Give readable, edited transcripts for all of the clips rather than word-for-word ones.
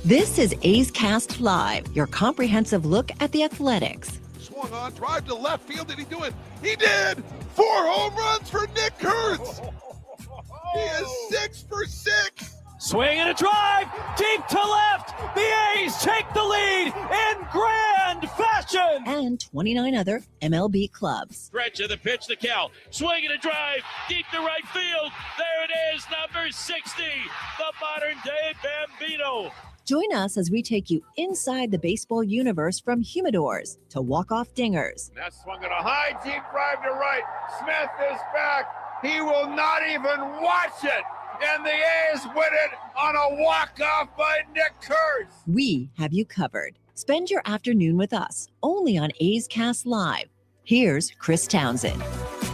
This is A's Cast Live, your comprehensive look at the Athletics. Swung on, drive to left field. Did he do it? He did! 4 home runs for Nick Kurtz! He is 6 for 6! Swing and a drive, deep to left. The A's take the lead in grand fashion. And 29 other MLB clubs. Stretch of the pitch to Cal. Swing and a drive, deep to right field. There it is, number 60, the modern-day Bambino. Join us as we take you inside the baseball universe from humidors to walk-off dingers. That swung at a high, deep drive to right. Smith is back. He will not even watch it. And the A's win it on a walk-off by Nick Kurtz. We have you covered. Spend your afternoon with us, only on A's Cast Live. Here's Chris Townsend.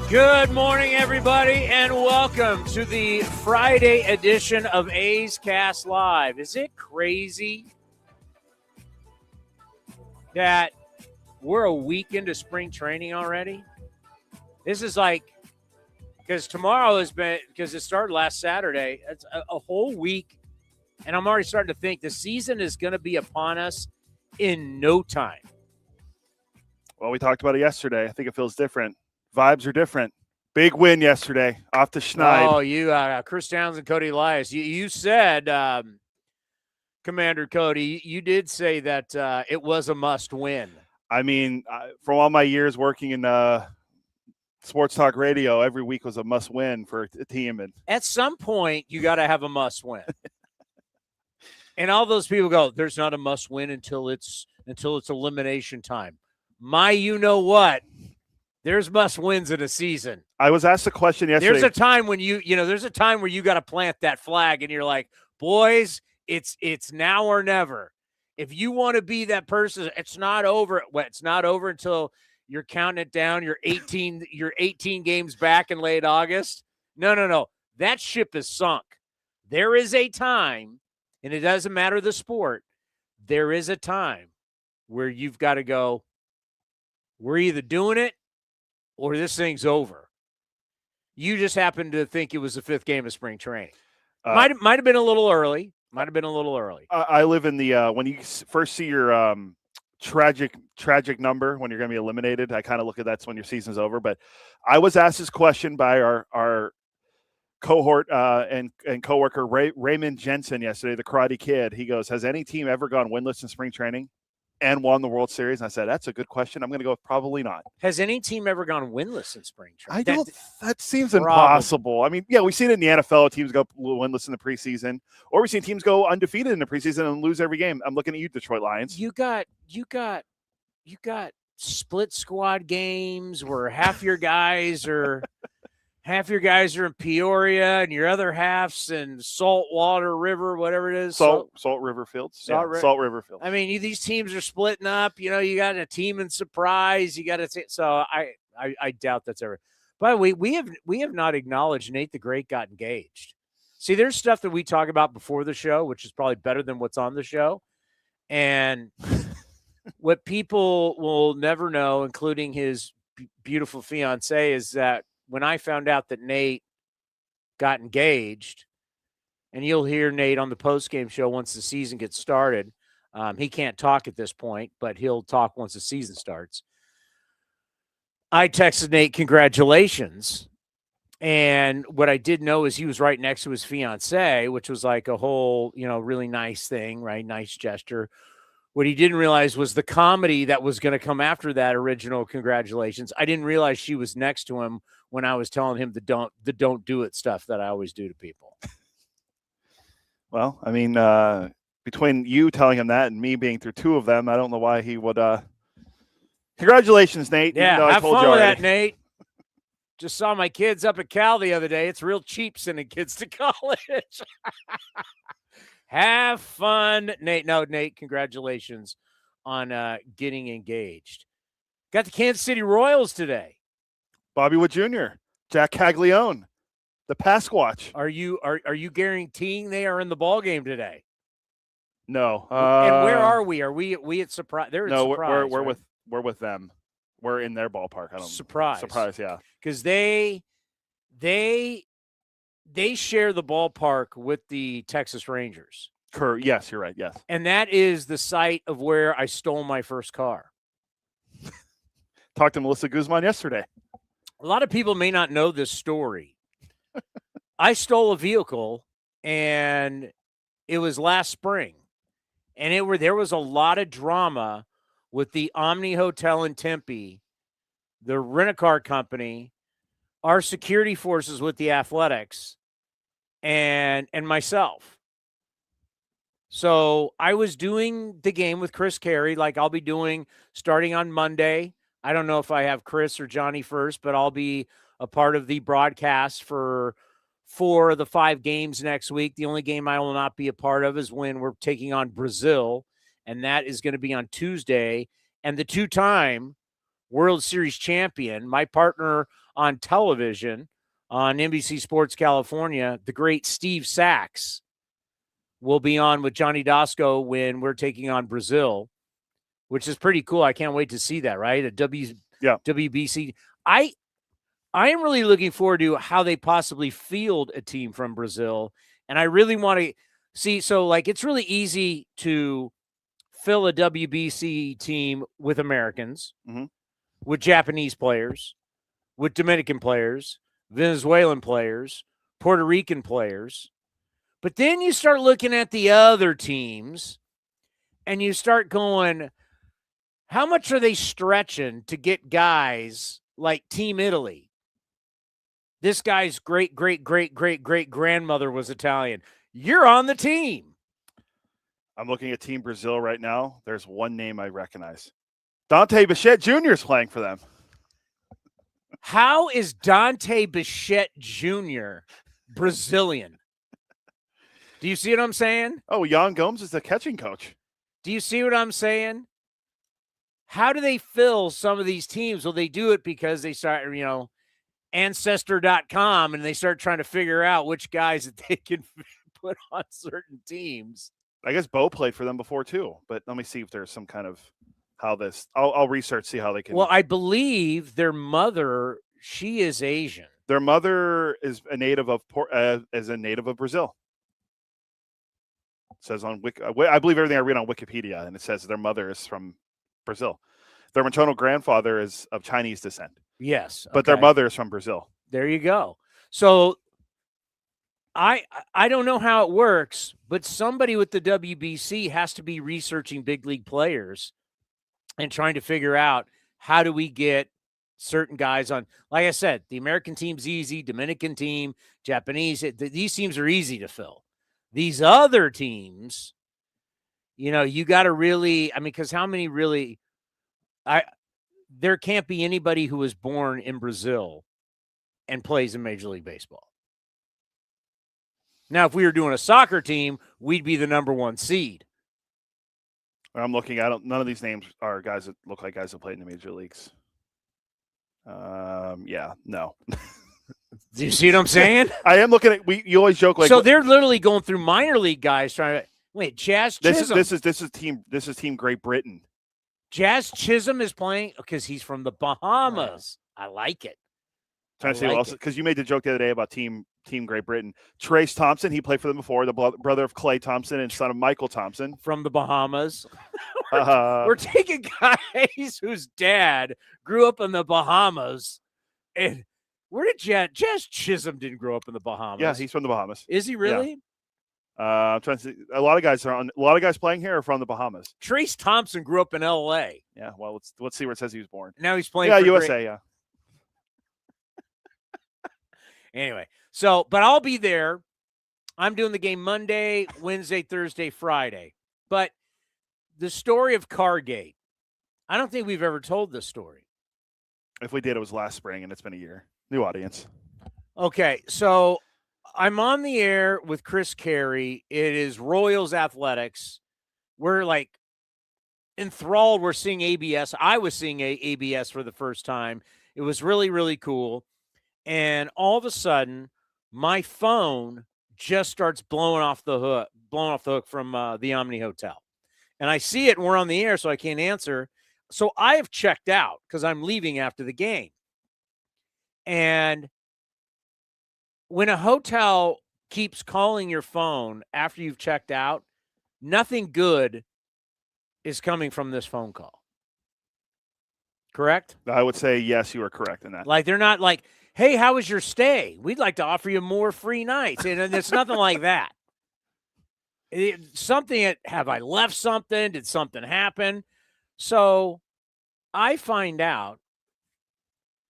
Good morning, everybody, and welcome to the Friday edition of A's Cast Live. Is it crazy that we're a week into spring training already? This is like, because tomorrow has been, because it started last Saturday, it's a whole week, and I'm already starting to think the season is going to be upon us in no time. Well, we talked about it yesterday. I think it feels different. Vibes are different. Big win yesterday off the Schneid. Oh, you, Chris Townsend, Cody Elias. You said, Commander Cody, you did say that it was a must win. I mean, from all my years working in sports talk radio, every week was a must win for a team. And at some point, you got to have a must win. And all those people go, there's not a must win until it's elimination time. You know what? There's must wins in a season. I was asked a question yesterday. There's a time when there's a time where you got to plant that flag and you're like, boys, it's now or never. If you want to be that person, it's not over. Well, it's not over until you're counting it down. You're 18 games back in late August. No. That ship is sunk. There is a time, and it doesn't matter the sport. There is a time where you've got to go, we're either doing it or this thing's over. You just happened to think it was the 5th game of spring training. Might have been a little early. I live in the when you first see your tragic number when you're going to be eliminated, I kind of look at that's when your season's over. But I was asked this question by our cohort and coworker Raymond Jensen yesterday, the Karate Kid. He goes, "Has any team ever gone winless in spring training and won the World Series?" And I said, "That's a good question. I'm going to go with probably not." Has any team ever gone winless in spring training? That seems impossible. I mean, yeah, we've seen it in the NFL. Teams go winless in the preseason, or we've seen teams go undefeated in the preseason and lose every game. I'm looking at you, Detroit Lions. You got split squad games where half your guys are in Peoria and your other half's in Saltwater River, whatever it is. Salt River Fields. Salt River Fields. I mean, these teams are splitting up. You got a team in surprise. You got to so I doubt that's ever. By the way, we have not acknowledged Nate the Great got engaged. See, there's stuff that we talk about before the show, which is probably better than what's on the show. And what people will never know, including his beautiful fiance, is that when I found out that Nate got engaged, and you'll hear Nate on the postgame show once the season gets started. He can't talk at this point, but he'll talk once the season starts. I texted Nate, congratulations. And what I did know is he was right next to his fiance, which was like a whole, really nice thing, right? Nice gesture. What he didn't realize was the comedy that was going to come after that original congratulations. I didn't realize she was next to him when I was telling him the don't do it stuff that I always do to people. Well, I mean, between you telling him that and me being through 2 of them, I don't know why he would. Congratulations, Nate. Yeah, have fun with that, Nate. Just saw my kids up at Cal the other day. It's real cheap sending kids to college. Have fun, Nate. No, Nate, congratulations on getting engaged. Got the Kansas City Royals today. Bobby Wood Jr., Jack Caglione, the Pasquatch. Are you guaranteeing they are in the ball game today? No. And where are we? Are we at Surprise? They're at Surprise. We're with them. We're in their ballpark. I don't Surprise, yeah. Because they share the ballpark with the Texas Rangers. Yes, you're right. Yes. And that is the site of where I stole my first car. Talked to Melissa Guzman yesterday. A lot of people may not know this story. I stole a vehicle, and it was last spring. And there was a lot of drama with the Omni Hotel in Tempe, the rent-a-car company, our security forces with the Athletics, and myself. So I was doing the game with Chris Carey, like I'll be doing starting on Monday. I don't know if I have Chris or Johnny first, but I'll be a part of the broadcast for 4 of the 5 games next week. The only game I will not be a part of is when we're taking on Brazil, and that is going to be on Tuesday. And the 2-time World Series champion, my partner on television on NBC Sports California, the great Steve Sachs, will be on with Johnny Doskow when we're taking on Brazil, which is pretty cool. I can't wait to see that, right? WBC. I am really looking forward to how they possibly field a team from Brazil. And I really want to see, so like it's really easy to fill a WBC team with Americans, with Japanese players, with Dominican players, Venezuelan players, Puerto Rican players. But then you start looking at the other teams and you start going, how much are they stretching to get guys like Team Italy? This guy's great-great-great-great-great-grandmother was Italian. You're on the team. I'm looking at Team Brazil right now. There's one name I recognize. Dante Bichette Jr. is playing for them. How is Dante Bichette Jr. Brazilian? Do you see what I'm saying? Oh, Jan Gomes is the catching coach. Do you see what I'm saying? How do they fill some of these teams? Well, they do it because they start, Ancestor.com, and they start trying to figure out which guys that they can put on certain teams. I guess Bo played for them before too, but let me see if there's some kind of how this. I'll research, see how they can. Well, I believe their mother, she is Asian. Their mother is a native of Brazil. It says on I believe everything I read on Wikipedia, and it says their mother is from Brazil. Their maternal grandfather is of Chinese descent. Yes, but their mother is from Brazil. There you go. So I don't know how it works, but somebody with the WBC has to be researching big league players and trying to figure out how do we get certain guys on. Like I said, the American team's easy, Dominican team, Japanese. These teams are easy to fill. These other teams, you got to really, because how many really, there can't be anybody who was born in Brazil and plays in Major League Baseball. Now, if we were doing a soccer team, we'd be the number 1 seed. I'm looking at none of these names are guys that look like guys that played in the major leagues. Yeah, no. Do you see what I'm saying? I am looking at. You always joke like. So they're literally going through minor league guys trying to wait. Jazz Chisholm. This is Team Great Britain. Jazz Chisholm is playing because he's from the Bahamas. I like it. Trying to see also because you made the joke the other day about Team Great Britain. Trace Thompson, he played for them before. The brother of Clay Thompson and son of Michael Thompson from the Bahamas. We're taking guys whose dad grew up in the Bahamas, and where did Jazz Chisholm didn't grow up in the Bahamas? Yeah, he's from the Bahamas. Is he really? Yeah. I'm trying to see. A lot of guys playing here are from the Bahamas. Trace Thompson grew up in L.A. Yeah, well, let's see where it says he was born. Now he's playing. Yeah, USA. Yeah. Anyway, but I'll be there. I'm doing the game Monday, Wednesday, Thursday, Friday. But the story of Cargate, I don't think we've ever told this story. If we did, it was last spring, and it's been a year. New audience. Okay, so I'm on the air with Chris Carey. It is Royals Athletics. We're like enthralled. We're seeing ABS. I was seeing ABS for the first time. It was really, really cool. And all of a sudden, my phone just starts blowing off the hook from the Omni Hotel. And I see it, and we're on the air, so I can't answer. So I have checked out because I'm leaving after the game. And when a hotel keeps calling your phone after you've checked out, nothing good is coming from this phone call. Correct? I would say yes, you are correct in that. Like, they're not like, hey, how was your stay? We'd like to offer you more free nights. And it's nothing like that. Have I left something? Did something happen? So I find out.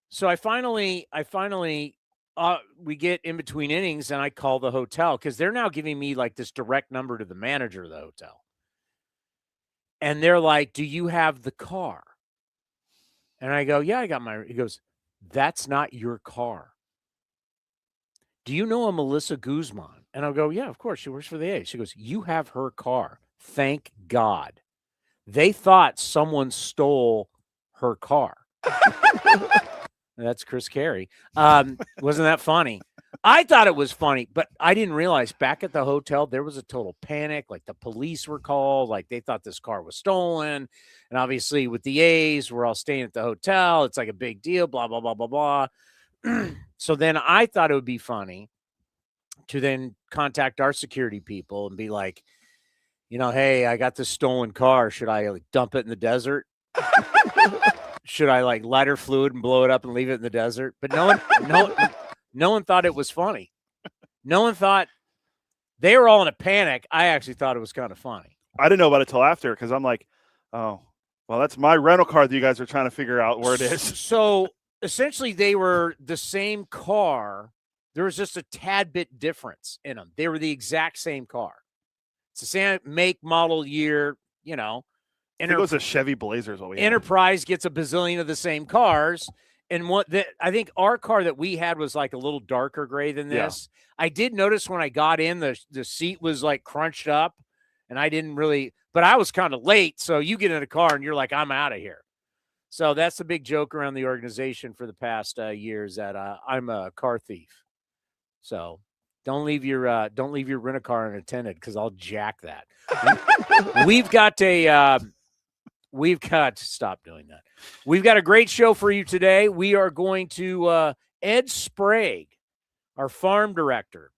So I finally, we get in between innings and I call the hotel because they're now giving me like this direct number to the manager of the hotel. And they're like, do you have the car? And I go, yeah, I got he goes, that's not your car. Do you know a Melissa Guzman? And I'll go, yeah, of course. She works for the A's. She goes, you have her car. Thank God. They thought someone stole her car. That's Chris Carey. Wasn't that funny? I thought it was funny, but I didn't realize back at the hotel, there was a total panic. Like the police were called. Like they thought this car was stolen. And obviously with the A's, we're all staying at the hotel. It's like a big deal, blah, blah, blah, blah, blah. So then I thought it would be funny to then contact our security people and be like, hey, I got this stolen car. Should I like dump it in the desert? Should I like lighter fluid and blow it up and leave it in the desert? But no one thought it was funny. No one thought. They were all in a panic. I actually thought it was kind of funny. I didn't know about it till after because I'm like, oh, well, that's my rental car that you guys are trying to figure out where it is. So essentially they were the same car. There was just a tad bit difference in them. They were the exact same car. It's the same make, model, year, I think it was a Chevy Blazer is what we had. Enterprise gets a bazillion of the same cars. And I think our car that we had was like a little darker gray than this. Yeah. I did notice when I got in, the seat was like crunched up and I didn't really, but I was kind of late. So you get in a car and you're like, I'm out of here. So that's the big joke around the organization for the past years that I'm a car thief. So don't leave your rent-a-car unattended because I'll jack that. We've got to stop doing that. We've got a great show for you today. We are going to Ed Sprague, our farm director.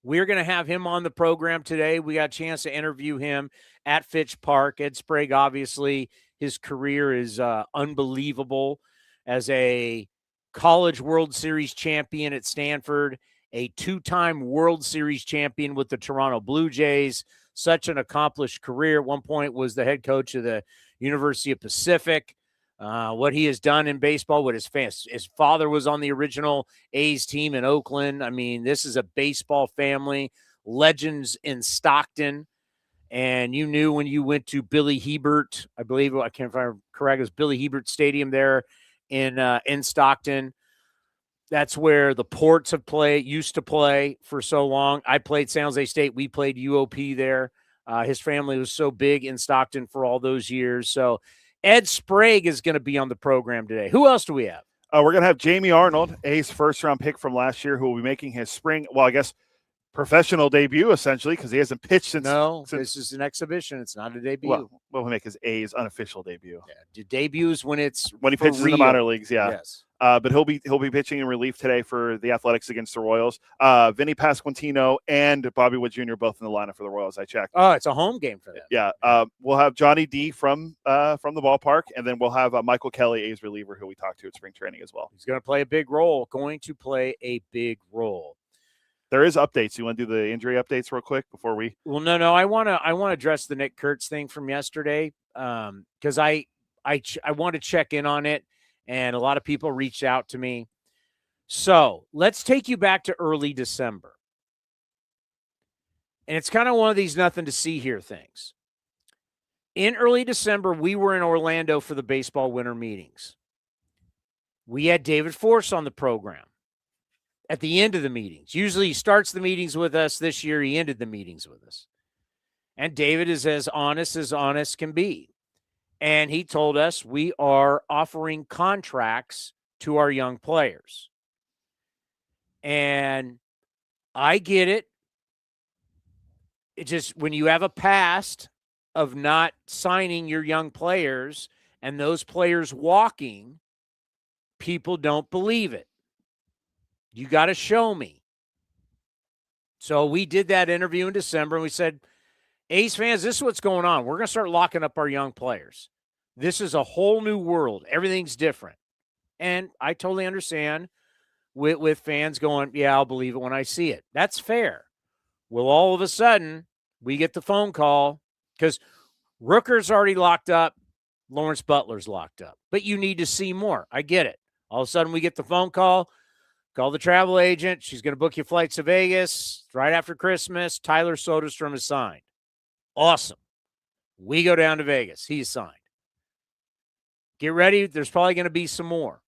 We're going to have him on the program today. We got a chance to interview him at Fitch Park. Ed Sprague, obviously, his career is unbelievable as a college World Series champion at Stanford, a two-time World Series champion with the Toronto Blue Jays. Such an accomplished career. At one point was the head coach of the University of Pacific. What he has done in baseball, his father was on the original A's team in Oakland. I mean, this is a baseball family, legends in Stockton. And you knew when you went to Billy Hebert, I believe, I can't remember correct, it was Billy Hebert Stadium there in Stockton. That's where the Ports used to play for so long. I played San Jose State. We played UOP there. His family was so big in Stockton for all those years. So Ed Sprague is going to be on the program today. Who else do we have? We're going to have Jamie Arnold, A's first-round pick from last year, who will be making his spring, well, I guess, professional debut, essentially, because he hasn't pitched since. No, this is an exhibition. It's not a debut. Well, we'll make his A's unofficial debut. Yeah, debuts when he pitches in the minor leagues, yeah. Yes. But he'll be pitching in relief today for the Athletics against the Royals. Vinny Pasquantino and Bobby Wood Jr. both in the lineup for the Royals. I checked. Oh, it's a home game for them. Yeah. We'll have Johnny D from the ballpark, and then we'll have Michael Kelly, A's reliever, who we talked to at spring training as well. He's going to play a big role. There is updates. You want to do the injury updates real quick before we? Well, no. I want to address the Nick Kurtz thing from yesterday because I want to check in on it. And a lot of people reached out to me. So let's take you back to early December. And it's kind of one of these nothing to see here things. In early December, we were in Orlando for the baseball winter meetings. We had David Force on the program at the end of the meetings. Usually he starts the meetings with us. This year he ended the meetings with us. And David is as honest can be. And he told us we are offering contracts to our young players. And I get it. It just, when you have a past of not signing your young players and those players walking, people don't believe it. You got to show me. So we did that interview in December and we said, A's fans, this is what's going on. We're going to start locking up our young players. This is a whole new world. Everything's different. And I totally understand with fans going, yeah, I'll believe it when I see it. That's fair. Well, all of a sudden, we get the phone call because Rooker's already locked up. Lawrence Butler's locked up. But you need to see more. I get it. All of a sudden, we get the phone call. Call the travel agent. She's going to book you flights to Vegas right after Christmas. Tyler Soderstrom is signed. Awesome. We go down to Vegas. He's signed. Get ready. There's probably going to be some more.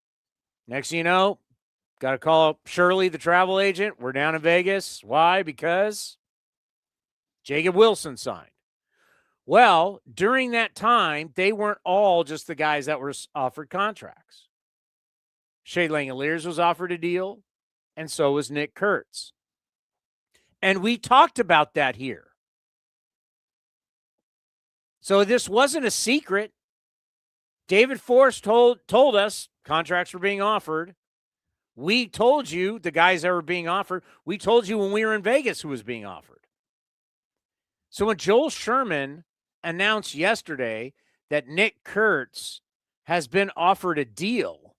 Next thing you know, got to call up Shirley, the travel agent. We're down in Vegas. Why? Because Jacob Wilson signed. Well, during that time, they weren't all just the guys that were offered contracts. Shea Langoliers was offered a deal, and so was Nick Kurtz. And we talked about that here. So this wasn't a secret. David Force told us contracts were being offered. We told you the guys that were being offered. We told you when we were in Vegas who was being offered. So when Joel Sherman announced yesterday that Nick Kurtz has been offered a deal,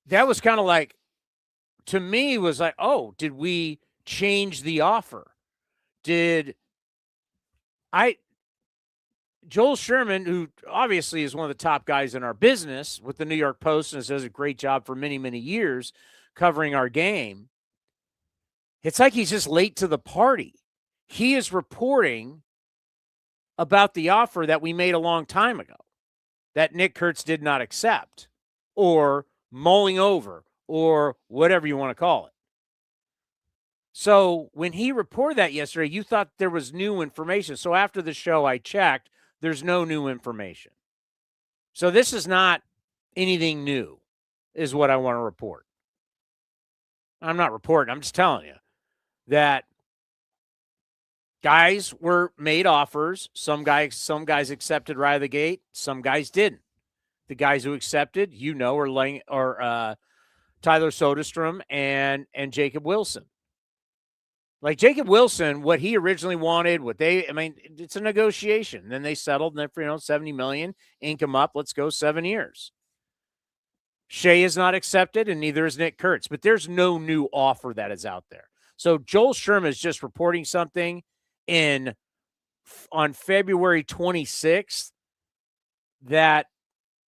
that was kind of like, to me, was like, oh, did we change the offer? Joel Sherman, who obviously is one of the top guys in our business with the New York Post and does a great job for many, many years covering our game, it's like he's just late to the party. He is reporting about the offer that we made a long time ago that Nick Kurtz did not accept or mulling over or whatever you want to call it. So when he reported that yesterday, you thought there was new information. So after the show, I checked. There's no new information. So this is not anything new, is what I want to report. I'm not reporting. I'm just telling you that guys were made offers. Some guys accepted right out of the gate. Some guys didn't. The guys who accepted, are Tyler Soderstrom and Jacob Wilson. Like Jacob Wilson, what he originally wanted, it's a negotiation. Then they settled, and then $70 million, ink him up. Let's go 7 years. Shea is not accepted, and neither is Nick Kurtz. But there's no new offer that is out there. So Joel Sherman is just reporting something on February 26th that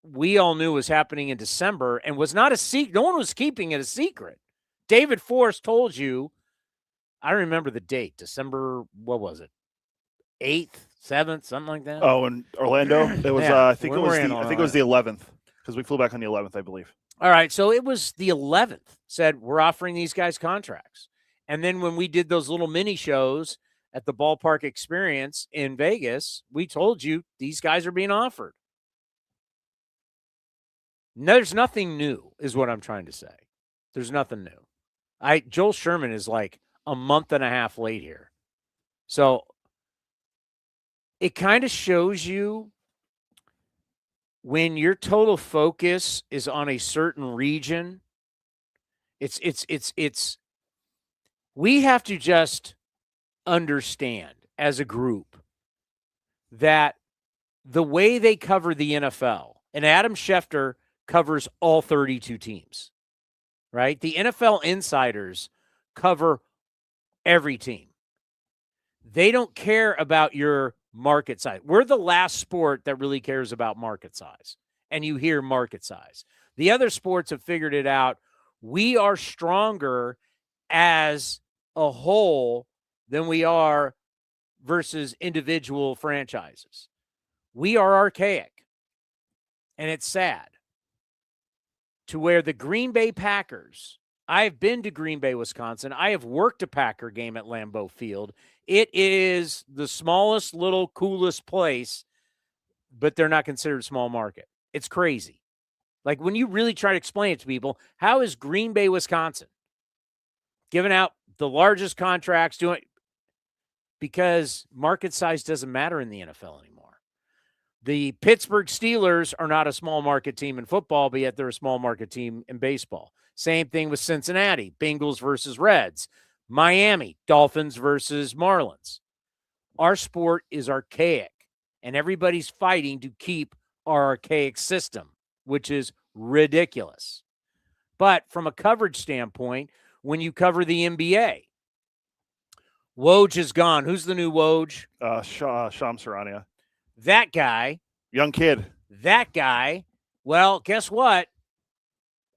we all knew was happening in December and was not a secret. No one was keeping it a secret. David Force told you. I don't remember the date. December, what was it? 8th, 7th, something like that. Oh, in Orlando, it was. Yeah, I think it was the 11th because we flew back on the 11th, I believe. All right, so it was the 11th. Said we're offering these guys contracts, and then when we did those little mini shows at the Ballpark Experience in Vegas, we told you these guys are being offered. There's nothing new, is what I'm trying to say. There's nothing new. Joel Sherman is like a month and a half late here. So it kind of shows you when your total focus is on a certain region, we have to just understand as a group that the way they cover the NFL, and Adam Schefter covers all 32 teams, right? The NFL insiders cover every team. They don't care about your market size. We're the last sport that really cares about market size. And you hear market size. The other sports have figured it out. We are stronger as a whole than we are versus individual franchises. We are archaic. And it's sad. To where the Green Bay Packers, I've been to Green Bay, Wisconsin. I have worked a Packer game at Lambeau Field. It is the smallest, little, coolest place, but they're not considered small market. It's crazy. Like when you really try to explain it to people, how is Green Bay, Wisconsin giving out the largest contracts doing? Because market size doesn't matter in the NFL anymore. The Pittsburgh Steelers are not a small market team in football, but yet they're a small market team in baseball. Same thing with Cincinnati, Bengals versus Reds. Miami, Dolphins versus Marlins. Our sport is archaic, and everybody's fighting to keep our archaic system, which is ridiculous. But from a coverage standpoint, when you cover the NBA, Woj is gone. Who's the new Woj? Shams Charania. That guy. Young kid. That guy. Well, guess what?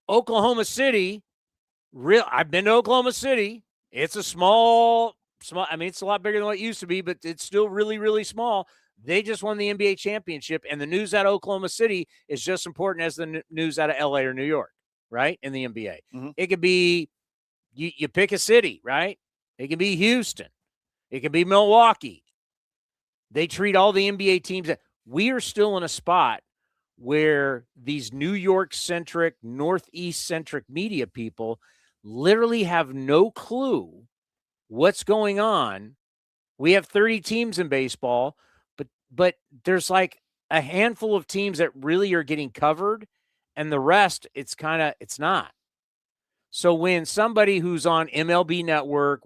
Oklahoma City. I've been to Oklahoma City. It's a small. I mean, it's a lot bigger than what it used to be, but it's still really, really small. They just won the NBA championship, and the news out of Oklahoma City is just important as the news out of LA or New York, right? In the NBA. Mm-hmm. It could be, you pick a city, right? It could be Houston. It could be Milwaukee. They treat all the NBA teams. We are still in a spot where these New York-centric, Northeast-centric media people literally have no clue what's going on. We have 30 teams in baseball, but there's like a handful of teams that really are getting covered, and the rest, it's not. So when somebody who's on MLB Network,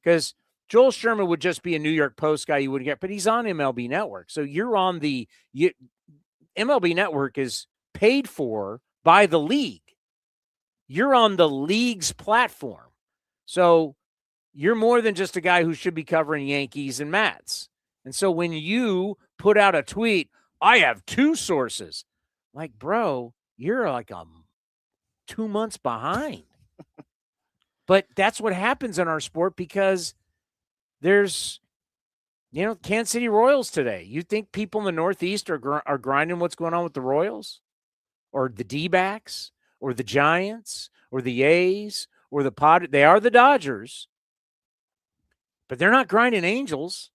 because Joel Sherman would just be a New York Post guy you wouldn't get, but he's on MLB Network. So you're on MLB Network is paid for by the league. You're on the league's platform. So you're more than just a guy who should be covering Yankees and Mets. And so when you put out a tweet, I have 2 sources, like, bro, you're like 2 months behind. But that's what happens in our sport because there's, Kansas City Royals today. You think people in the Northeast are grinding what's going on with the Royals or the D-backs or the Giants or the A's or the Padres? They are the Dodgers, but they're not grinding Angels.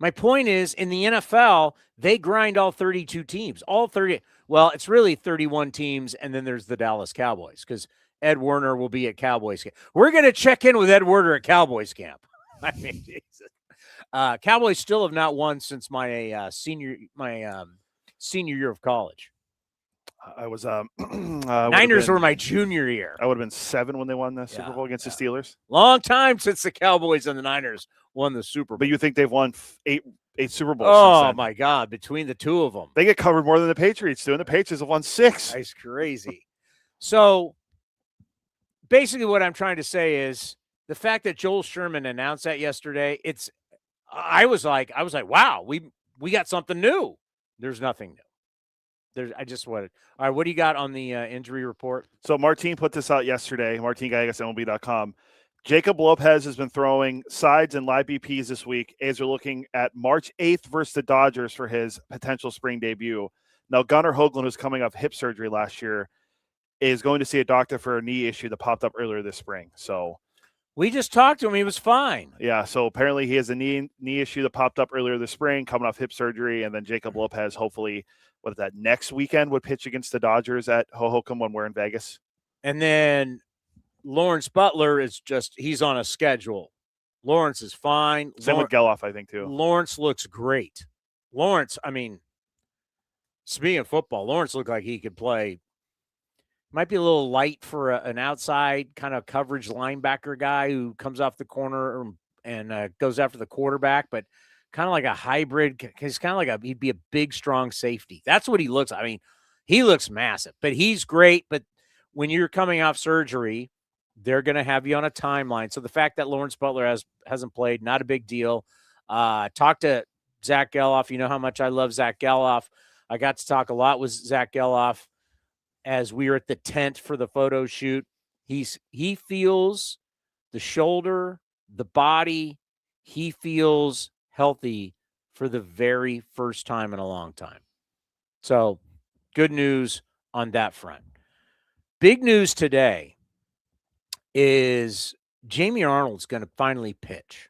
My point is, in the NFL, they grind all 32 teams, all 30. Well, it's really 31 teams, and then there's the Dallas Cowboys because Ed Werner will be at Cowboys camp. We're going to check in with Ed Werner at Cowboys camp. I mean, Jesus. Cowboys still have not won since my senior year of college. I was Niners were my junior year. I would have been 7 when they won the Super Bowl against the Steelers. Long time since the Cowboys and the Niners won the Super Bowl. But you think they've won 8 Super Bowls? Oh my God! Between the two of them, they get covered more than the Patriots do, and the Patriots have won 6. That's crazy. So basically, what I'm trying to say is the fact that Joel Sherman announced that yesterday. I was like, wow, we got something new. There's nothing new. All right, what do you got on the injury report? So Martin put this out yesterday. Martin Gallegos, MLB.com. Jacob Lopez has been throwing sides and live BPs this week as we're looking at March 8th versus the Dodgers for his potential spring debut. Now, Gunnar Hoagland, who's coming off hip surgery last year, is going to see a doctor for a knee issue that popped up earlier this spring. So we just talked to him. He was fine. Yeah, so apparently he has a knee issue that popped up earlier this spring, coming off hip surgery, and then Jacob Lopez, hopefully, next weekend would pitch against the Dodgers at Hohokam when we're in Vegas. And then Lawrence Butler he's on a schedule. Lawrence is fine. Same with Geloff, I think, too. Lawrence looks great. Lawrence, I mean, speaking of football, Lawrence looked like he could play. Might be a little light for an outside kind of coverage linebacker guy who comes off the corner and goes after the quarterback, but kind of like a hybrid. He's kind of like he'd be a big, strong safety. That's what he looks like. I mean, he looks massive, but he's great. But when you're coming off surgery, they're going to have you on a timeline. So the fact that Lawrence Butler hasn't played, not a big deal. Talk to Zach Geloff. You know how much I love Zach Geloff. I got to talk a lot with Zach Geloff as we were at the tent for the photo shoot. He feels the shoulder, the body. He feels healthy for the very first time in a long time. So good news on that front. Big news today is Jamie Arnold's going to finally pitch.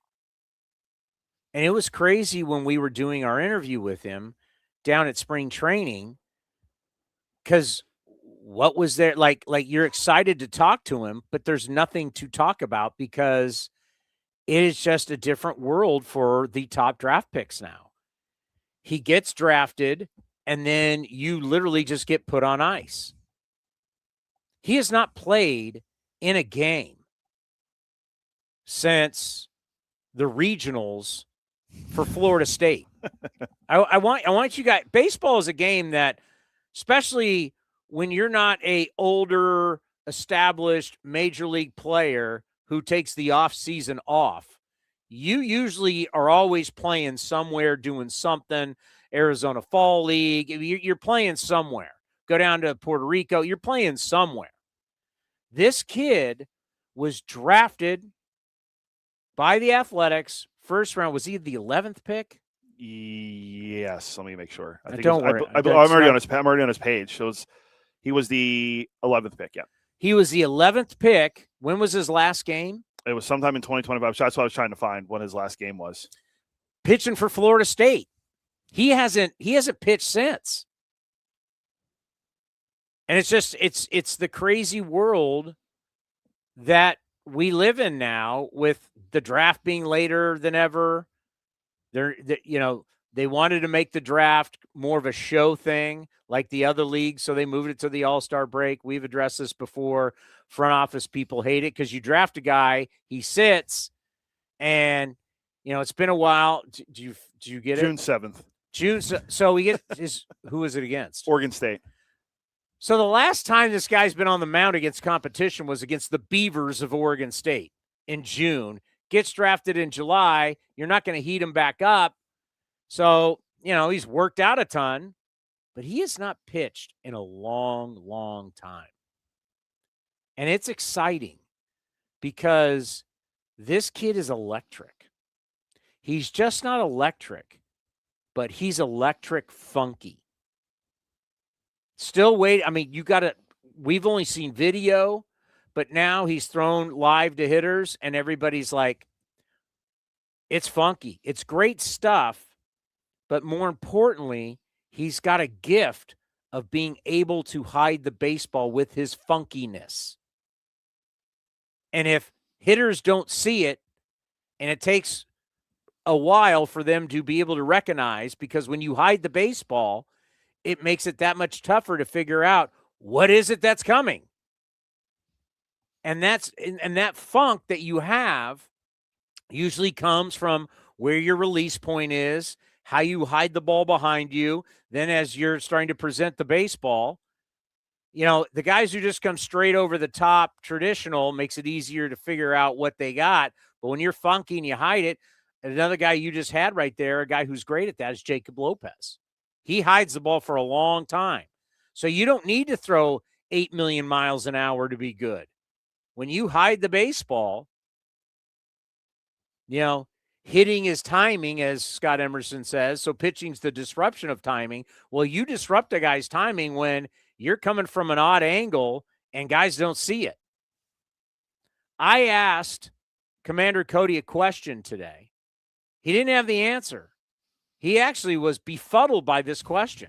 And it was crazy when we were doing our interview with him down at spring training, because what was there? Like you're excited to talk to him, but there's nothing to talk about because it is just a different world for the top draft picks now. He gets drafted, and then you literally just get put on ice. He has not played in a game since the regionals for Florida State. I want you guys. Baseball is a game that, especially when you're not a older, established major league player who takes the off season off, you usually are always playing somewhere, doing something. Arizona Fall League, you're playing somewhere. Go down to Puerto Rico, you're playing somewhere. This kid was drafted by the Athletics first round. Was he the 11th pick? Yes, let me make sure. I think don't worry. I'm already on his page. So he was the 11th pick. Yeah, he was the 11th pick. When was his last game? It was sometime in 2025. That's what I was trying to find when his last game was. Pitching for Florida State. He hasn't pitched since. And it's just it's the crazy world that we live in now, with the draft being later than ever. They wanted to make the draft more of a show thing like the other leagues, so they moved it to the All-Star break. We've addressed this before. Front office people hate it because you draft a guy, he sits, and it's been a while. Do you get June it? 7th. June. So we get who is it against? Oregon State. So the last time this guy's been on the mound against competition was against the Beavers of Oregon State in June. Gets drafted in July. You're not going to heat him back up. So, he's worked out a ton, but he has not pitched in a long, long time. And it's exciting because this kid is electric. He's just not electric, but he's electric funky. Still wait. I mean, we've only seen video, but now he's thrown live to hitters and everybody's like, it's funky. It's great stuff. But more importantly, he's got a gift of being able to hide the baseball with his funkiness. And if hitters don't see it, and it takes a while for them to be able to recognize, because when you hide the baseball, it makes it that much tougher to figure out what is it that's coming. And that funk that you have usually comes from where your release point is, how you hide the ball behind you. Then as you're starting to present the baseball, the guys who just come straight over the top traditional makes it easier to figure out what they got. But when you're funky and you hide it, another guy you just had right there, a guy who's great at that, is Jacob Lopez. He hides the ball for a long time. So you don't need to throw 8 million miles an hour to be good. When you hide the baseball, hitting is timing, as Scott Emerson says. So pitching's the disruption of timing. Well, you disrupt a guy's timing when you're coming from an odd angle and guys don't see it. I asked Commander Cody a question today. He didn't have the answer. He actually was befuddled by this question.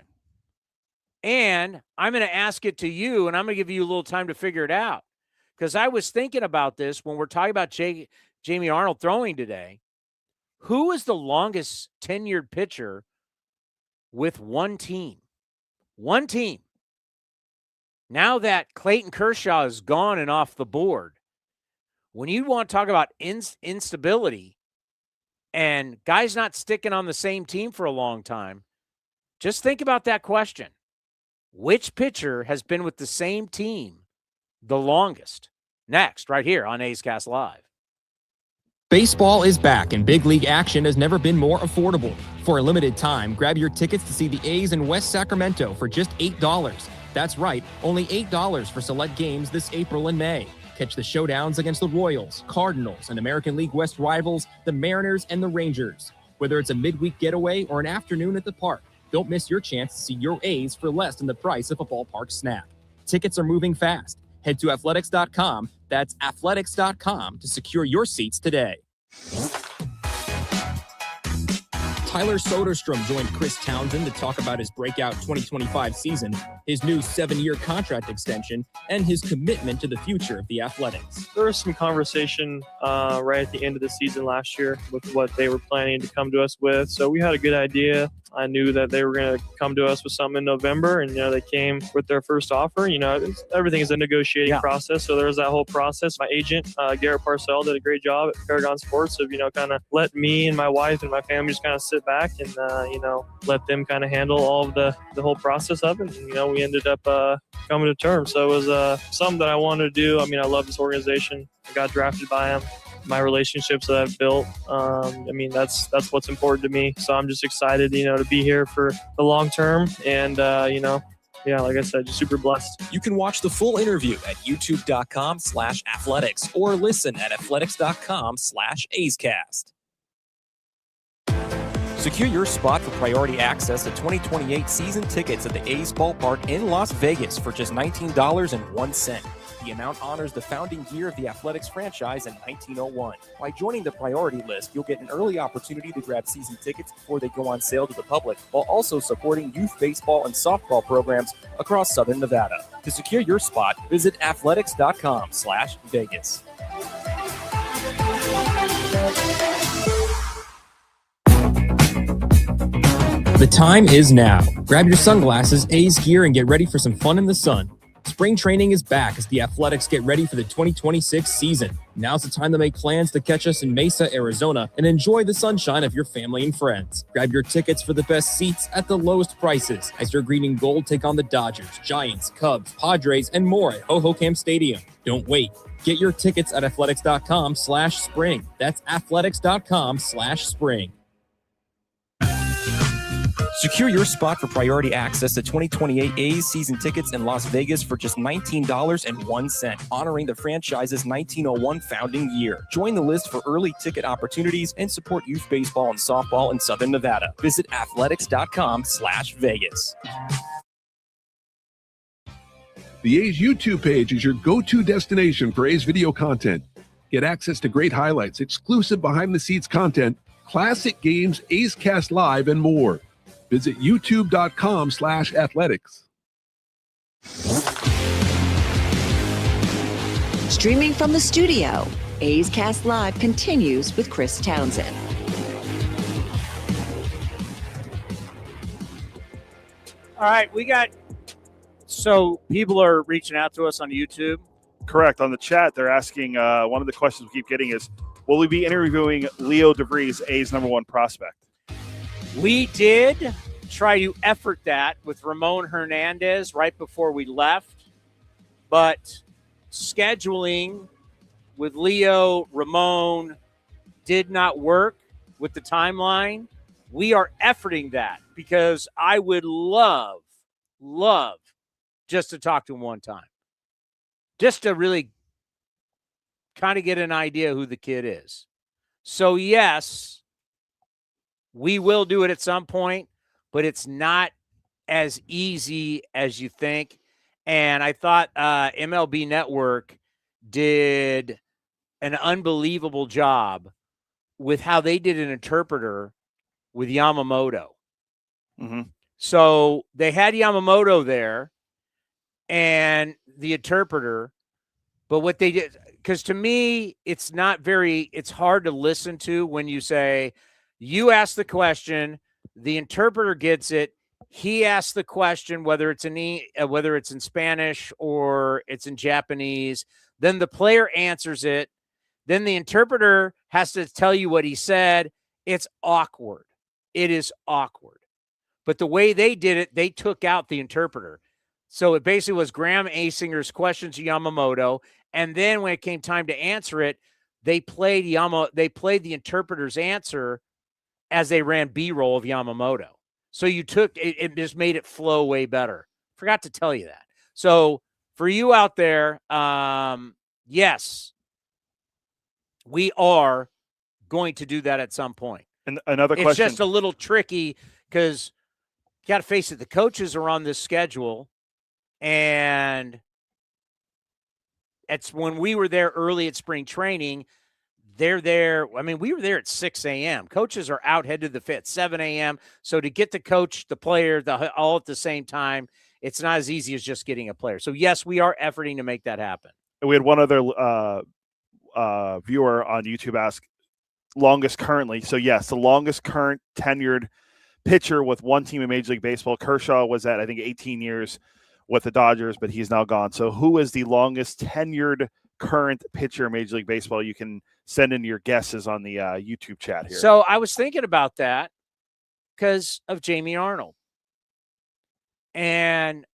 And I'm going to ask it to you, and I'm going to give you a little time to figure it out. Because I was thinking about this when we're talking about Jamie Arnold throwing today. Who is the longest tenured pitcher with one team? One team. Now that Clayton Kershaw is gone and off the board, when you want to talk about instability and guys not sticking on the same team for a long time, just think about that question. Which pitcher has been with the same team the longest? Next, right here on A's Cast Live. Baseball is back, and big league action has never been more affordable. For a limited time, grab your tickets to see the A's in West Sacramento for just $8. That's right, only $8 for select games this April and May. Catch the showdowns against the Royals, Cardinals, and American League West rivals, the Mariners and the Rangers. Whether it's a midweek getaway or an afternoon at the park, don't miss your chance to see your A's for less than the price of a ballpark snack. Tickets are moving fast. Head to athletics.com, that's athletics.com, to secure your seats today. Tyler Soderstrom joined Chris Townsend to talk about his breakout 2025 season, his new 7-year contract extension, and his commitment to the future of the Athletics. There was some conversation right at the end of the season last year with what they were planning to come to us with. So we had a good idea. I knew that they were going to come to us with something in November, and they came with their first offer. Everything is a negotiating process, so there was that whole process. My agent, Garrett Parcell, did a great job at Paragon Sports of kind of let me and my wife and my family just kind of sit back and let them kind of handle all of the whole process of it. And, we ended up coming to terms. So it was something that I wanted to do. I mean, I love this organization. I got drafted by them. My relationships that I've built, that's what's important to me. So I'm just excited, to be here for the long term. And, like I said, just super blessed. You can watch the full interview at youtube.com/athletics or listen at athletics.com/A'sCast. Secure your spot for priority access to 2028 season tickets at the A's ballpark in Las Vegas for just $19.01. The amount honors the founding year of the Athletics franchise in 1901. By joining the priority list, you'll get an early opportunity to grab season tickets before they go on sale to the public, while also supporting youth baseball and softball programs across Southern Nevada. To secure your spot, visit athletics.com/Vegas. The time is now. Grab your sunglasses, A's gear, and get ready for some fun in the sun. Spring training is back as the Athletics get ready for the 2026 season. Now's the time to make plans to catch us in Mesa, Arizona, and enjoy the sunshine of your family and friends. Grab your tickets for the best seats at the lowest prices as your green and gold take on the Dodgers, Giants, Cubs, Padres, and more at Ho-Ho-Cam Stadium. Don't wait. Get your tickets at athletics.com/spring. That's athletics.com/spring. Secure your spot for priority access to 2028 A's season tickets in Las Vegas for just $19.01, honoring the franchise's 1901 founding year. Join the list for early ticket opportunities and support youth baseball and softball in Southern Nevada. Visit athletics.com/Vegas. The A's YouTube page is your go-to destination for A's video content. Get access to great highlights, exclusive behind-the-scenes content, classic games, A's Cast Live, and more. Visit youtube.com/athletics. Streaming from the studio, A's Cast Live continues with Chris Townsend. All right, so people are reaching out to us on YouTube. Correct. On the chat, they're asking, one of the questions we keep getting is, will we be interviewing Leo DeVries, A's #1 prospect? We did try to effort that with Ramon Hernandez right before we left, but scheduling with Leo, Ramon did not work with the timeline. We are efforting that because I would love just to talk to him one time, just to really kind of get an idea who the kid is. So, yes, we will do it at some point, but it's not as easy as you think. And I thought MLB Network did an unbelievable job with how they did an interpreter with Yamamoto. Mm-hmm. So they had Yamamoto there and the interpreter, but what they did, because to me, it's hard to listen to when you say, you ask the question, the interpreter gets it. He asks the question, whether it's in Spanish or it's in Japanese. Then the player answers it. Then the interpreter has to tell you what he said. It's awkward. It is awkward. But the way they did it, they took out the interpreter. So it basically was Graham Asinger's question to Yamamoto, and then when it came time to answer it, they played the interpreter's answer as they ran B-roll of Yamamoto. So you took it just made it flow way better. Forgot to tell you that. So for you out there, yes, we are going to do that at some point. And another question. It's just a little tricky because you got to face it. The coaches are on this schedule, and it's when we were there early at spring training, they're there. I mean, we were there at 6 a.m. Coaches are out headed to the fit 7 a.m. So to get the coach, the player, all at the same time, it's not as easy as just getting a player. So, yes, we are efforting to make that happen. We had one other viewer on YouTube ask longest currently. So, yes, the longest current tenured pitcher with one team in Major League Baseball. Kershaw was at, I think, 18 years with the Dodgers, but he's now gone. So who is the longest tenured current pitcher in Major League Baseball? You can send in your guesses on the YouTube chat here. So I was thinking about that because of Jamie Arnold and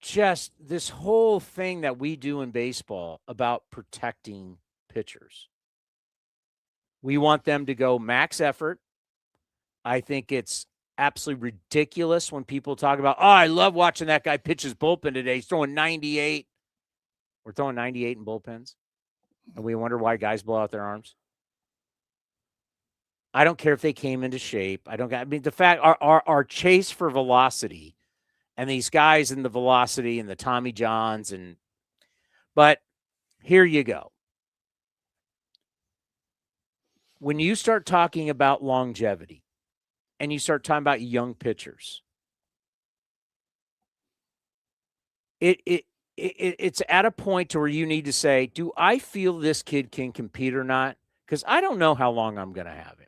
just this whole thing that we do in baseball about protecting pitchers. We want them to go max effort. I think it's absolutely ridiculous when people talk about, oh, I love watching that guy pitch his bullpen today. He's throwing 98. We're throwing 98 in bullpens. And we wonder why guys blow out their arms. I don't care if they came into shape. I mean, the fact, our chase for velocity and these guys in the velocity and the Tommy Johns but here you go. When you start talking about longevity and you start talking about young pitchers, it's at a point to where you need to say, do I feel this kid can compete or not? Because I don't know how long I'm going to have him.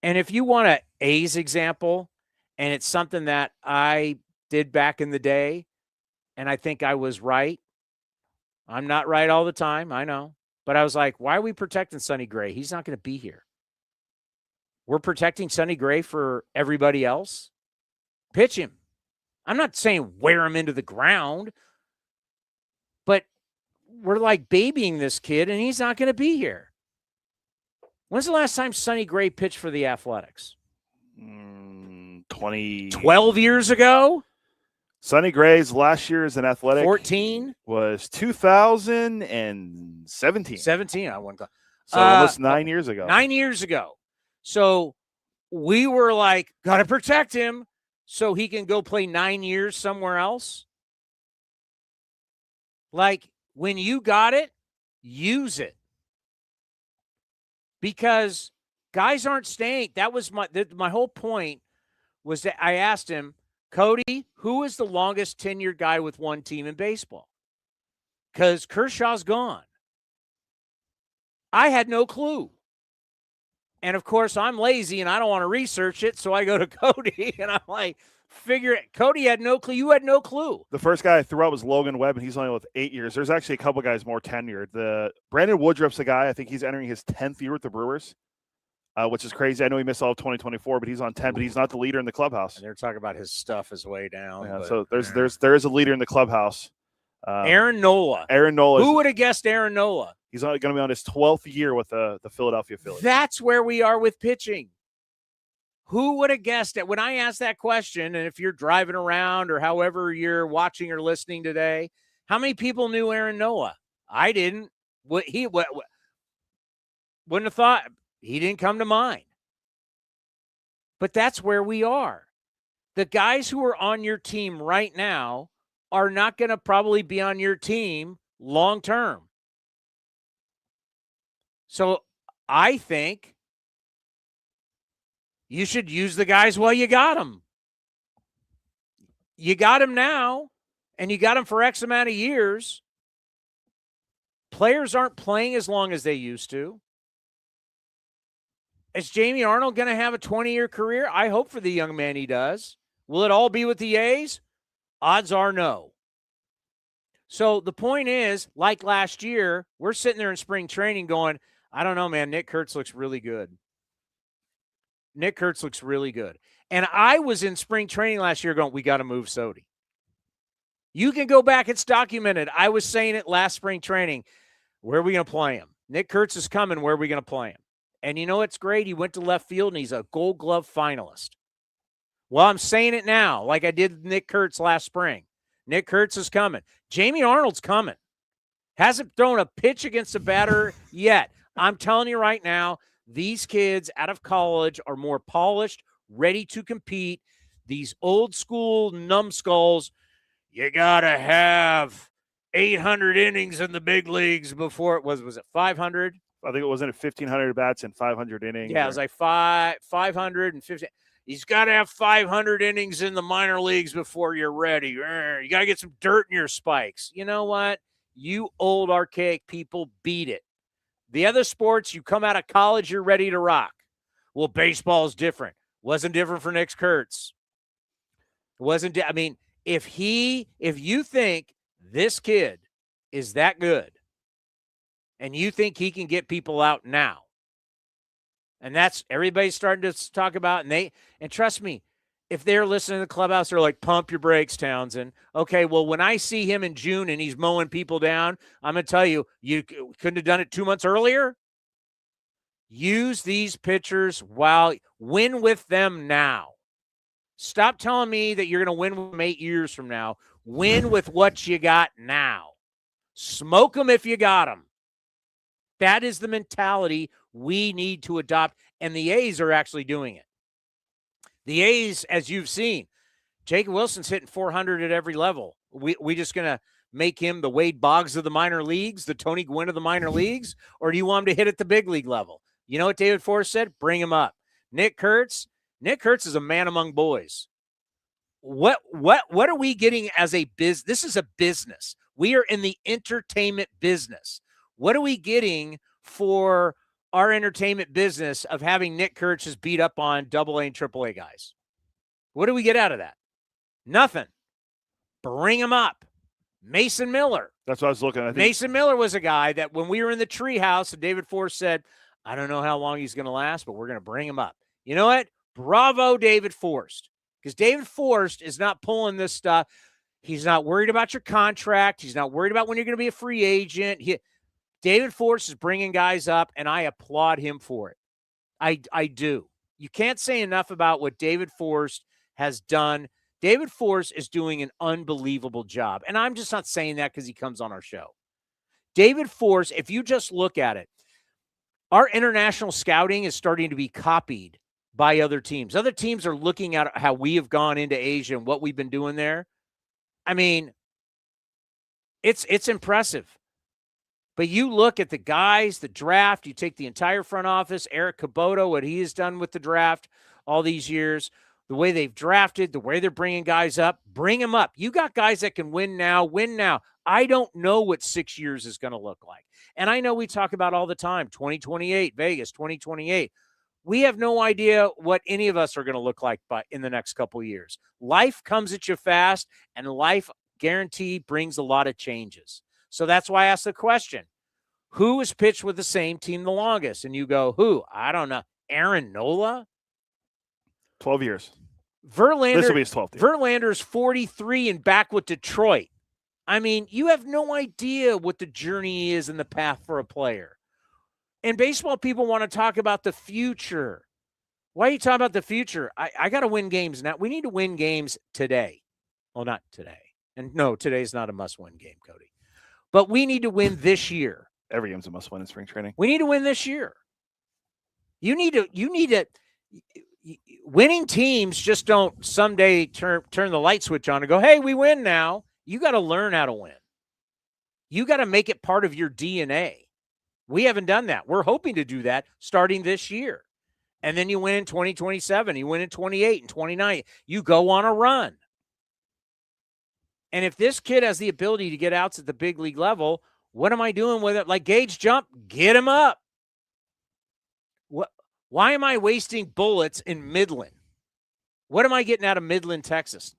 And if you want an A's example, and it's something that I did back in the day, and I think I was right. I'm not right all the time, I know. But I was like, why are we protecting Sonny Gray? He's not going to be here. We're protecting Sonny Gray for everybody else. Pitch him. I'm not saying wear him into the ground, but we're like babying this kid, and he's not going to be here. When's the last time Sonny Gray pitched for the Athletics? 12 years ago? Sonny Gray's last year as an Athletic 14 was 2017. 17, I wouldn't go. So almost 9 years ago. 9 years ago. So we were like, got to protect him so he can go play 9 years somewhere else. Like, when you got it, use it. Because guys aren't staying. That was my whole point was that I asked him, Cody, who is the longest tenured guy with one team in baseball? Because Kershaw's gone. I had no clue. And, of course, I'm lazy and I don't want to research it, so I go to Cody and I'm like, figure it. Cody had no clue. You had no clue. The first guy I threw out was Logan Webb, and he's only with 8 years. There's actually a couple guys more tenured. Brandon Woodruff's the guy. I think he's entering his 10th year with the Brewers, which is crazy. I know he missed all of 2024, but he's on 10, but he's not the leader in the clubhouse. And they're talking about his stuff is way down. Yeah, so there is a leader in the clubhouse. Aaron Nola. Who would have guessed Aaron Nola? He's going to be on his 12th year with the Philadelphia Phillies. That's where we are with pitching. Who would have guessed it? When I asked that question, and if you're driving around or however you're watching or listening today, how many people knew Aaron Nola? I didn't. Wouldn't have thought. He didn't come to mind. But that's where we are. The guys who are on your team right now are not going to probably be on your team long term. So I think you should use the guys while you got them. You got them now, and you got them for X amount of years. Players aren't playing as long as they used to. Is Jamie Arnold going to have a 20-year career? I hope for the young man he does. Will it all be with the A's? Odds are no. So the point is, like last year, we're sitting there in spring training going, I don't know, man, Nick Kurtz looks really good. Nick Kurtz looks really good. And I was in spring training last year going, we got to move Sodi. You can go back. It's documented. I was saying it last spring training. Where are we going to play him? Nick Kurtz is coming. Where are we going to play him? And you know what's great? He went to left field, and he's a Gold Glove finalist. Well, I'm saying it now like I did Nick Kurtz last spring. Nick Kurtz is coming. Jamie Arnold's coming. Hasn't thrown a pitch against a batter yet. I'm telling you right now, these kids out of college are more polished, ready to compete. These old school numbskulls, you got to have 800 innings in the big leagues before it was it 500? I think it wasn't 1,500 bats and 500 innings. Yeah, it was like 550. He's got to have 500 innings in the minor leagues before you're ready. You got to get some dirt in your spikes. You know what? You old archaic people, beat it. The other sports, you come out of college, you're ready to rock. Well, baseball is different. Wasn't different for Nick Kurtz. I mean, if you think this kid is that good and you think he can get people out now, and that's everybody's starting to talk about, and trust me, if they're listening to the clubhouse, they're like, pump your brakes, Townsend. Okay, well, when I see him in June and he's mowing people down, I'm going to tell you, you couldn't have done it 2 months earlier. Use these pitchers win with them now. Stop telling me that you're going to win with them 8 years from now. Win with what you got now. Smoke them if you got them. That is the mentality we need to adopt, and the A's are actually doing it. The A's, as you've seen, Jacob Wilson's hitting 400 at every level. We just going to make him the Wade Boggs of the minor leagues, the Tony Gwynn of the minor leagues, or do you want him to hit at the big league level? You know what David Forrest said? Bring him up. Nick Kurtz is a man among boys. What are we getting as a business? This is a business. We are in the entertainment business. What are we getting for our entertainment business of having Nick Kurtz just beat up on AA and AAA guys? What do we get out of that? Nothing. Bring him up. Mason Miller. That's what I was looking at. Mason Miller was a guy that when we were in the treehouse and David Forrest said, I don't know how long he's going to last, but we're going to bring him up. You know what? Bravo, David Forrest. Because David Forrest is not pulling this stuff. He's not worried about your contract. He's not worried about when you're going to be a free agent. David Forrest is bringing guys up, and I applaud him for it. I do. You can't say enough about what David Forrest has done. David Forrest is doing an unbelievable job. And I'm just not saying that because he comes on our show. David Forrest, if you just look at it, our international scouting is starting to be copied by other teams. Other teams are looking at how we have gone into Asia and what we've been doing there. I mean, it's impressive. But you look at the guys, the draft, you take the entire front office, Eric Kubota, what he has done with the draft all these years, the way they've drafted, the way they're bringing guys up, bring them up. You got guys that can win now, win now. I don't know what 6 years is going to look like. And I know we talk about all the time, 2028, Vegas, 2028. We have no idea what any of us are going to look like in the next couple of years. Life comes at you fast, and life guaranteed brings a lot of changes. So that's why I asked the question, who has pitched with the same team the longest? And you go, who? I don't know. Aaron Nola? 12 years. Verlander, this will be his 12th year. Verlander's 43 and back with Detroit. I mean, you have no idea what the journey is and the path for a player. And baseball people want to talk about the future. Why are you talking about the future? I got to win games now. We need to win games today. Well, not today. And no, today's not a must-win game, Cody. But we need to win this year. Every game's a must-win in spring training. We need to win this year. You need to. Winning teams just don't someday turn the light switch on and go, hey, we win now. You got to learn how to win. You got to make it part of your DNA. We haven't done that. We're hoping to do that starting this year. And then you win in 2027. You win in 28 and 29. You go on a run. And if this kid has the ability to get outs at the big league level, what am I doing with it? Like Gage jump, get him up. Why am I wasting bullets in Midland? What am I getting out of Midland, Texas?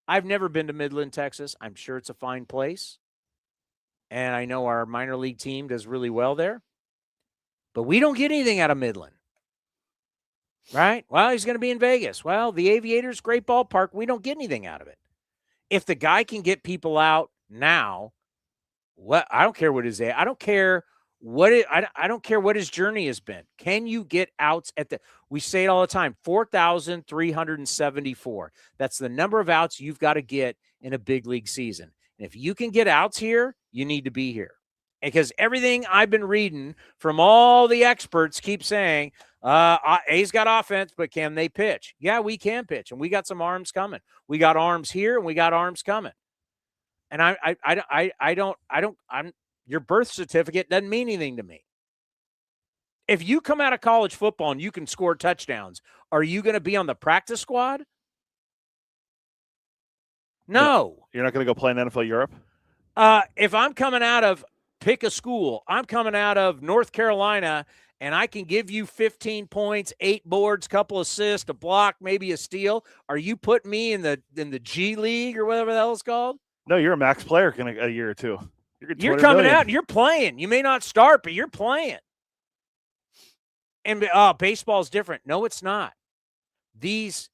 I've never been to Midland, Texas. I'm sure it's a fine place. And I know our minor league team does really well there. But we don't get anything out of Midland. Right? Well, he's going to be in Vegas. Well, the Aviators, great ballpark. We don't get anything out of it. If the guy can get people out now, I don't care what his I don't care what I don't care what his journey has been. Can you get outs we say it all the time, 4,374. That's the number of outs you've got to get in a big league season. And if you can get outs here, you need to be here. Because everything I've been reading from all the experts keep saying, A's got offense, but can they pitch? Yeah, we can pitch, and we got some arms coming. We got arms here, and we got arms coming. And your birth certificate doesn't mean anything to me. If you come out of college football and you can score touchdowns, are you going to be on the practice squad? No. You're not going to go play in NFL Europe? If I'm coming out of, pick a school, I'm coming out of North Carolina, and I can give you 15 points, 8 boards, couple assists, a block, maybe a steal, are you putting me in the G League or whatever the hell it's called? No, you're a max player in a year or two. You're coming out and you're playing. You may not start, but you're playing. And baseball's different. No, it's not. These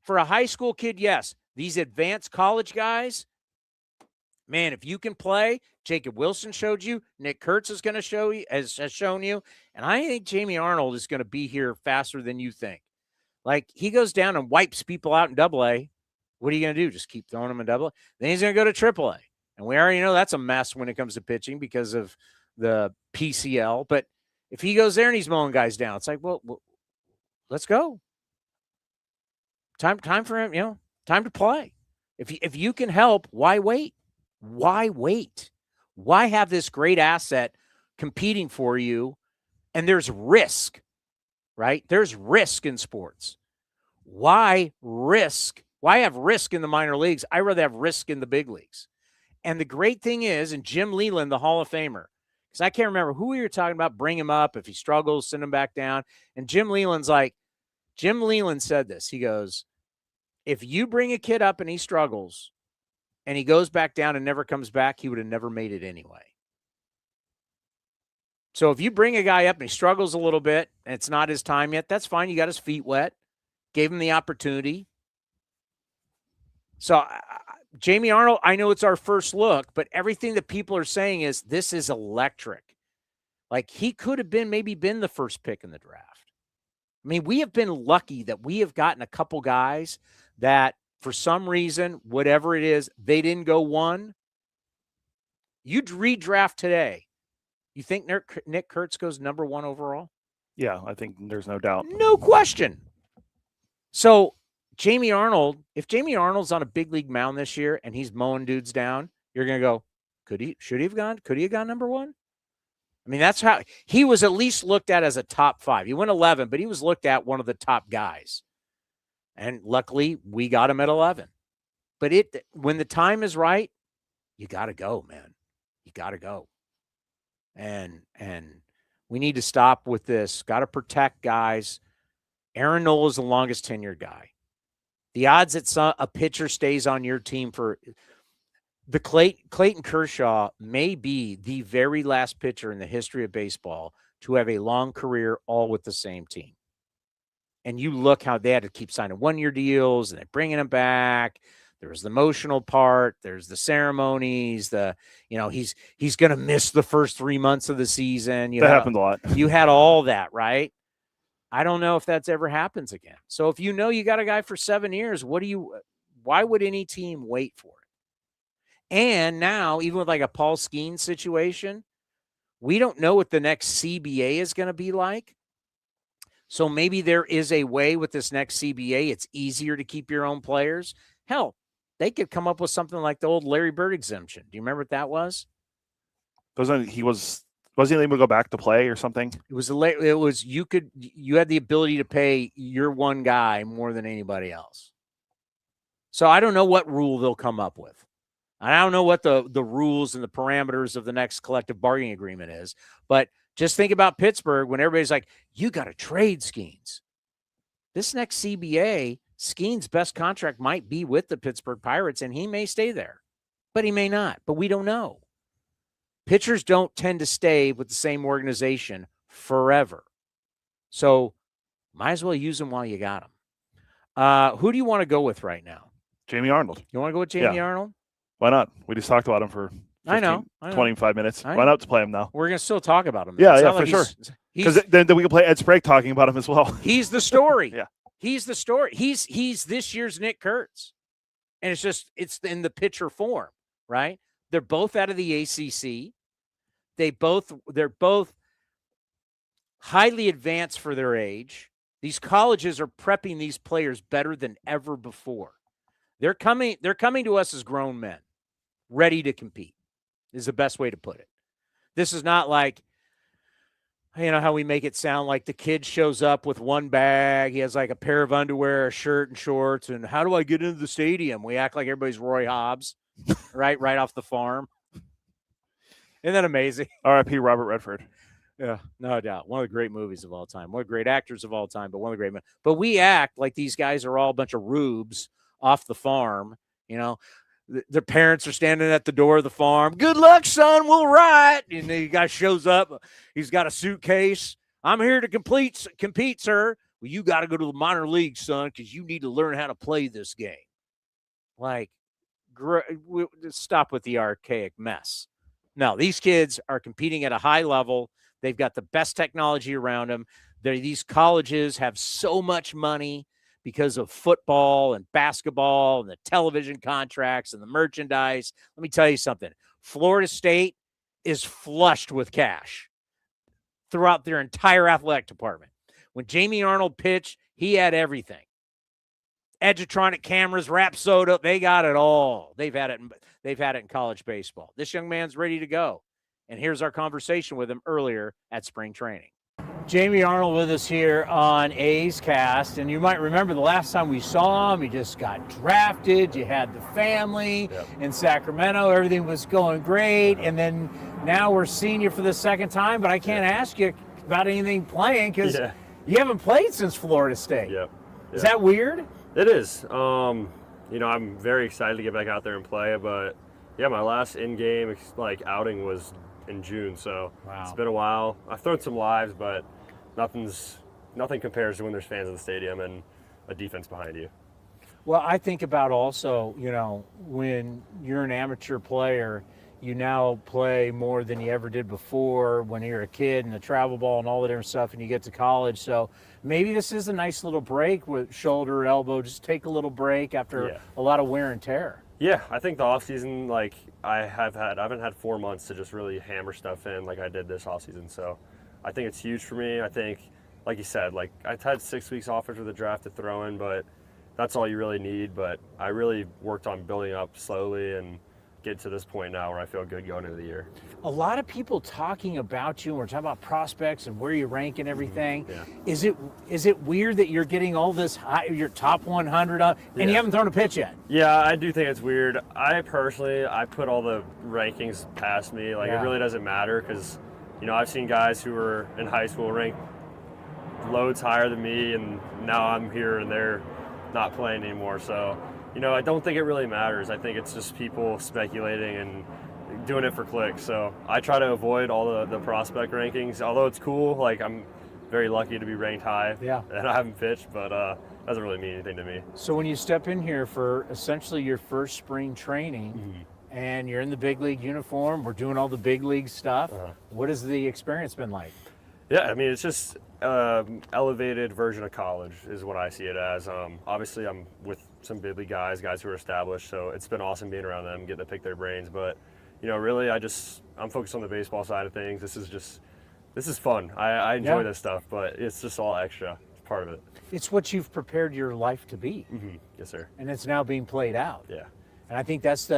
for a high school kid, yes. These advanced college guys, man, if you can play, Jacob Wilson showed you, Nick Kurtz is going to show you, has shown you, and I think Jamie Arnold is going to be here faster than you think. Like, he goes down and wipes people out in AA. What are you going to do? Just keep throwing them in AA? Then he's going to go to AAA. And we already know that's a mess when it comes to pitching because of the PCL. But if he goes there and he's mowing guys down, it's like, well let's go. Time for him, time to play. If you can help, why wait? Why wait? Why have this great asset competing for you? And there's risk, right? There's risk in sports. Why risk? Why have risk in the minor leagues? I'd rather have risk in the big leagues. And the great thing is, and Jim Leland, the Hall of Famer, because I can't remember who we were talking about, bring him up. If he struggles, send him back down. And Jim Leland said this. He goes, if you bring a kid up and he struggles and he goes back down and never comes back, he would have never made it anyway. So if you bring a guy up and he struggles a little bit and it's not his time yet, that's fine. You got his feet wet, gave him the opportunity. So Jamie Arnold, I know it's our first look, but everything that people are saying is this is electric. Like, he could have maybe been the first pick in the draft. I mean, we have been lucky that we have gotten a couple guys that for some reason, whatever it is, they didn't go one. You'd redraft today. You think Nick Kurtz goes number 1 overall? Yeah, I think there's no doubt. No question. So Jamie Arnold, if Jamie Arnold's on a big league mound this year and he's mowing dudes down, you're going to go, could he have gone number 1? I mean, that's how he was at least looked at as a top 5. He went 11, but he was looked at one of the top guys. And luckily we got him at 11. But when the time is right, you got to go, man. You got to go. And we need to stop with this. Got to protect guys. Aaron Nola is the longest tenured guy. The odds that a pitcher stays on your team for the Clayton Kershaw may be the very last pitcher in the history of baseball to have a long career all with the same team. And you look how they had to keep signing 1-year deals and they're bringing him back. There was the emotional part. There's the ceremonies. He's going to miss the first 3 months of the season. That happened a lot. You had all that, right? I don't know if that's ever happens again. So if you got a guy for 7 years, why would any team wait for it? And now, even with like a Paul Skeens situation, we don't know what the next CBA is going to be like. So maybe there is a way with this next CBA, it's easier to keep your own players. Hell, they could come up with something like the old Larry Bird exemption. Do you remember what that was? Wasn't he able to go back to play or something? You had the ability to pay your one guy more than anybody else. So I don't know what rule they'll come up with. I don't know what the rules and the parameters of the next collective bargaining agreement is, but just think about Pittsburgh when everybody's like, you got to trade Skeens. This next CBA, Skeens' best contract might be with the Pittsburgh Pirates, and he may stay there, but he may not. But we don't know. Pitchers don't tend to stay with the same organization forever. So might as well use them while you got them. Who do you want to go with right now? Jamie Arnold. You want to go with Jamie Arnold? Why not? We just talked about him for 25 minutes. Why not to play him now? We're going to still talk about him. Yeah, for sure. Because then we can play Ed Sprague talking about him as well. He's the story. Yeah. He's the story. He's this year's Nick Kurtz. And it's in the pitcher form, right? They're both out of the ACC. They're both highly advanced for their age. These colleges are prepping these players better than ever before. They're coming to us as grown men. ready to compete is the best way to put it. This is not like, you know, how we make it sound like the kid shows up with one bag. He has like a pair of underwear, a shirt, and shorts. And how do I get into the stadium? We act like everybody's Roy Hobbs, right off the farm. Isn't that amazing? R.I.P. Robert Redford. Yeah, no doubt. One of the great movies of all time. One of the great actors of all time, but one of the great movies. But we act like these guys are all a bunch of rubes off the farm. You know, their parents are standing at the door of the farm. Good luck, son. We'll ride. And the guy shows up. He's got a suitcase. I'm here to compete, sir. Well, you got to go to the minor leagues, son, because you need to learn how to play this game. Like, stop with the archaic mess. No, these kids are competing at a high level. They've got the best technology around them. These colleges have so much money because of football and basketball and the television contracts and the merchandise. Let me tell you something. Florida State is flushed with cash throughout their entire athletic department. When Jamie Arnold pitched, he had everything. Edgertronic cameras, Rapsodo, they got it all. They've had it in college baseball. This young man's ready to go. And here's our conversation with him earlier at spring training. Jamie Arnold with us here on A's Cast. And you might remember the last time we saw him, he just got drafted. You had the family in Sacramento. Everything was going great. And then now we're seeing you for the second time. But I can't ask you about anything playing because you haven't played since Florida State. Is that weird? It is. You know, I'm very excited to get back out there and play. But, yeah, my last in-game outing was in June, so It's been a while. I've thrown some lives, but nothing compares to when there's fans in the stadium and a defense behind you. Well, I think about also, you know, when you're an amateur player, you now play more than you ever did before when you're a kid and the travel ball and all the different stuff, and you get to college. So maybe this is a nice little break with shoulder, elbow, just take a little break after a lot of wear and tear. Yeah, I think the off season, I haven't had 4 months to just really hammer stuff in like I did this off season. So I think it's huge for me. I think, like you said, I've had 6 weeks off after the draft to throw in, but that's all you really need. But I really worked on building up slowly and get to this point now where I feel good going into the year. A lot of people talking about you, and we're talking about prospects and where you rank and everything. Is it weird that you're getting all this high, your top 100 up, and you haven't thrown a pitch yet? Yeah, I do think it's weird. I put all the rankings past me. It really doesn't matter because, you know, I've seen guys who were in high school ranked loads higher than me, and now I'm here and they're not playing anymore. So, you know, I don't think it really matters. I think it's just people speculating and doing it for clicks. So I try to avoid all the prospect rankings. Although it's cool, I'm very lucky to be ranked high. And I haven't pitched, but doesn't really mean anything to me. So when you step in here for essentially your first spring training and you're in the big league uniform, we're doing all the big league stuff. What has the experience been like? Yeah, I mean, it's just elevated version of college is what I see it as. Obviously, I'm with some big league guys who are established, so it's been awesome being around them, getting to pick their brains. But, you know, really, I'm focused on the baseball side of things. This is fun. I enjoy this stuff, but it's just all extra. It's part of it. It's what you've prepared your life to be. Yes, sir. And it's now being played out. Yeah. And I think that's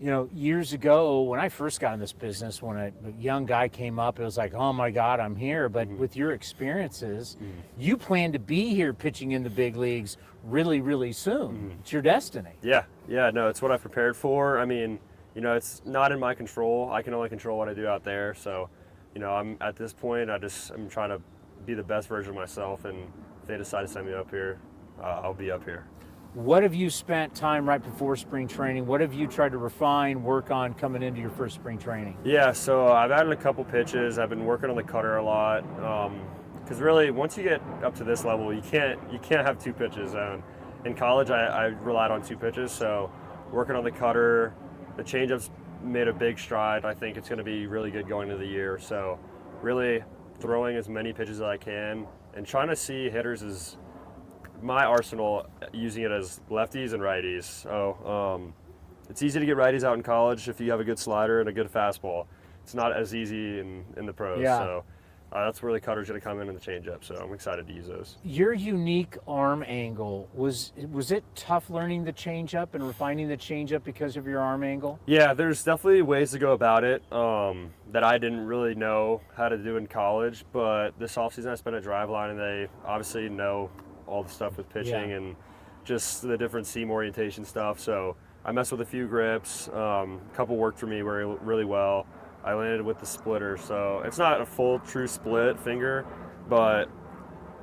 you know, years ago when I first got in this business, when a young guy came up, it was like, oh my God, I'm here. But with your experiences, you plan to be here pitching in the big leagues really, really soon. It's your destiny. Yeah, no, it's what I've prepared for. I mean, you know, it's not in my control. I can only control what I do out there. So, you know, I'm at this point, I'm trying to be the best version of myself. And if they decide to send me up here, I'll be up here. What have you spent time right before spring training? What have you tried to refine, work on coming into your first spring training? Yeah, so I've added a couple pitches. I've been working on the cutter a lot. Because really, once you get up to this level, you can't have 2 pitches. In college, I relied on 2 pitches. So working on the cutter, the changeup's made a big stride. I think it's going to be really good going into the year. So really throwing as many pitches as I can and trying to see hitters as my arsenal, using it as lefties and righties. So it's easy to get righties out in college if you have a good slider and a good fastball. It's not as easy in the pros. So that's where the cutter's going to come in and the changeup. So I'm excited to use those. Your unique arm angle, was it tough learning the changeup and refining the changeup because of your arm angle? Yeah, there's definitely ways to go about it that I didn't really know how to do in college. But this offseason I spent at Driveline, and they obviously know all the stuff with pitching and just the different seam orientation stuff. So I messed with a few grips. A couple worked for me really well. I landed with the splitter, so it's not a full true split finger, but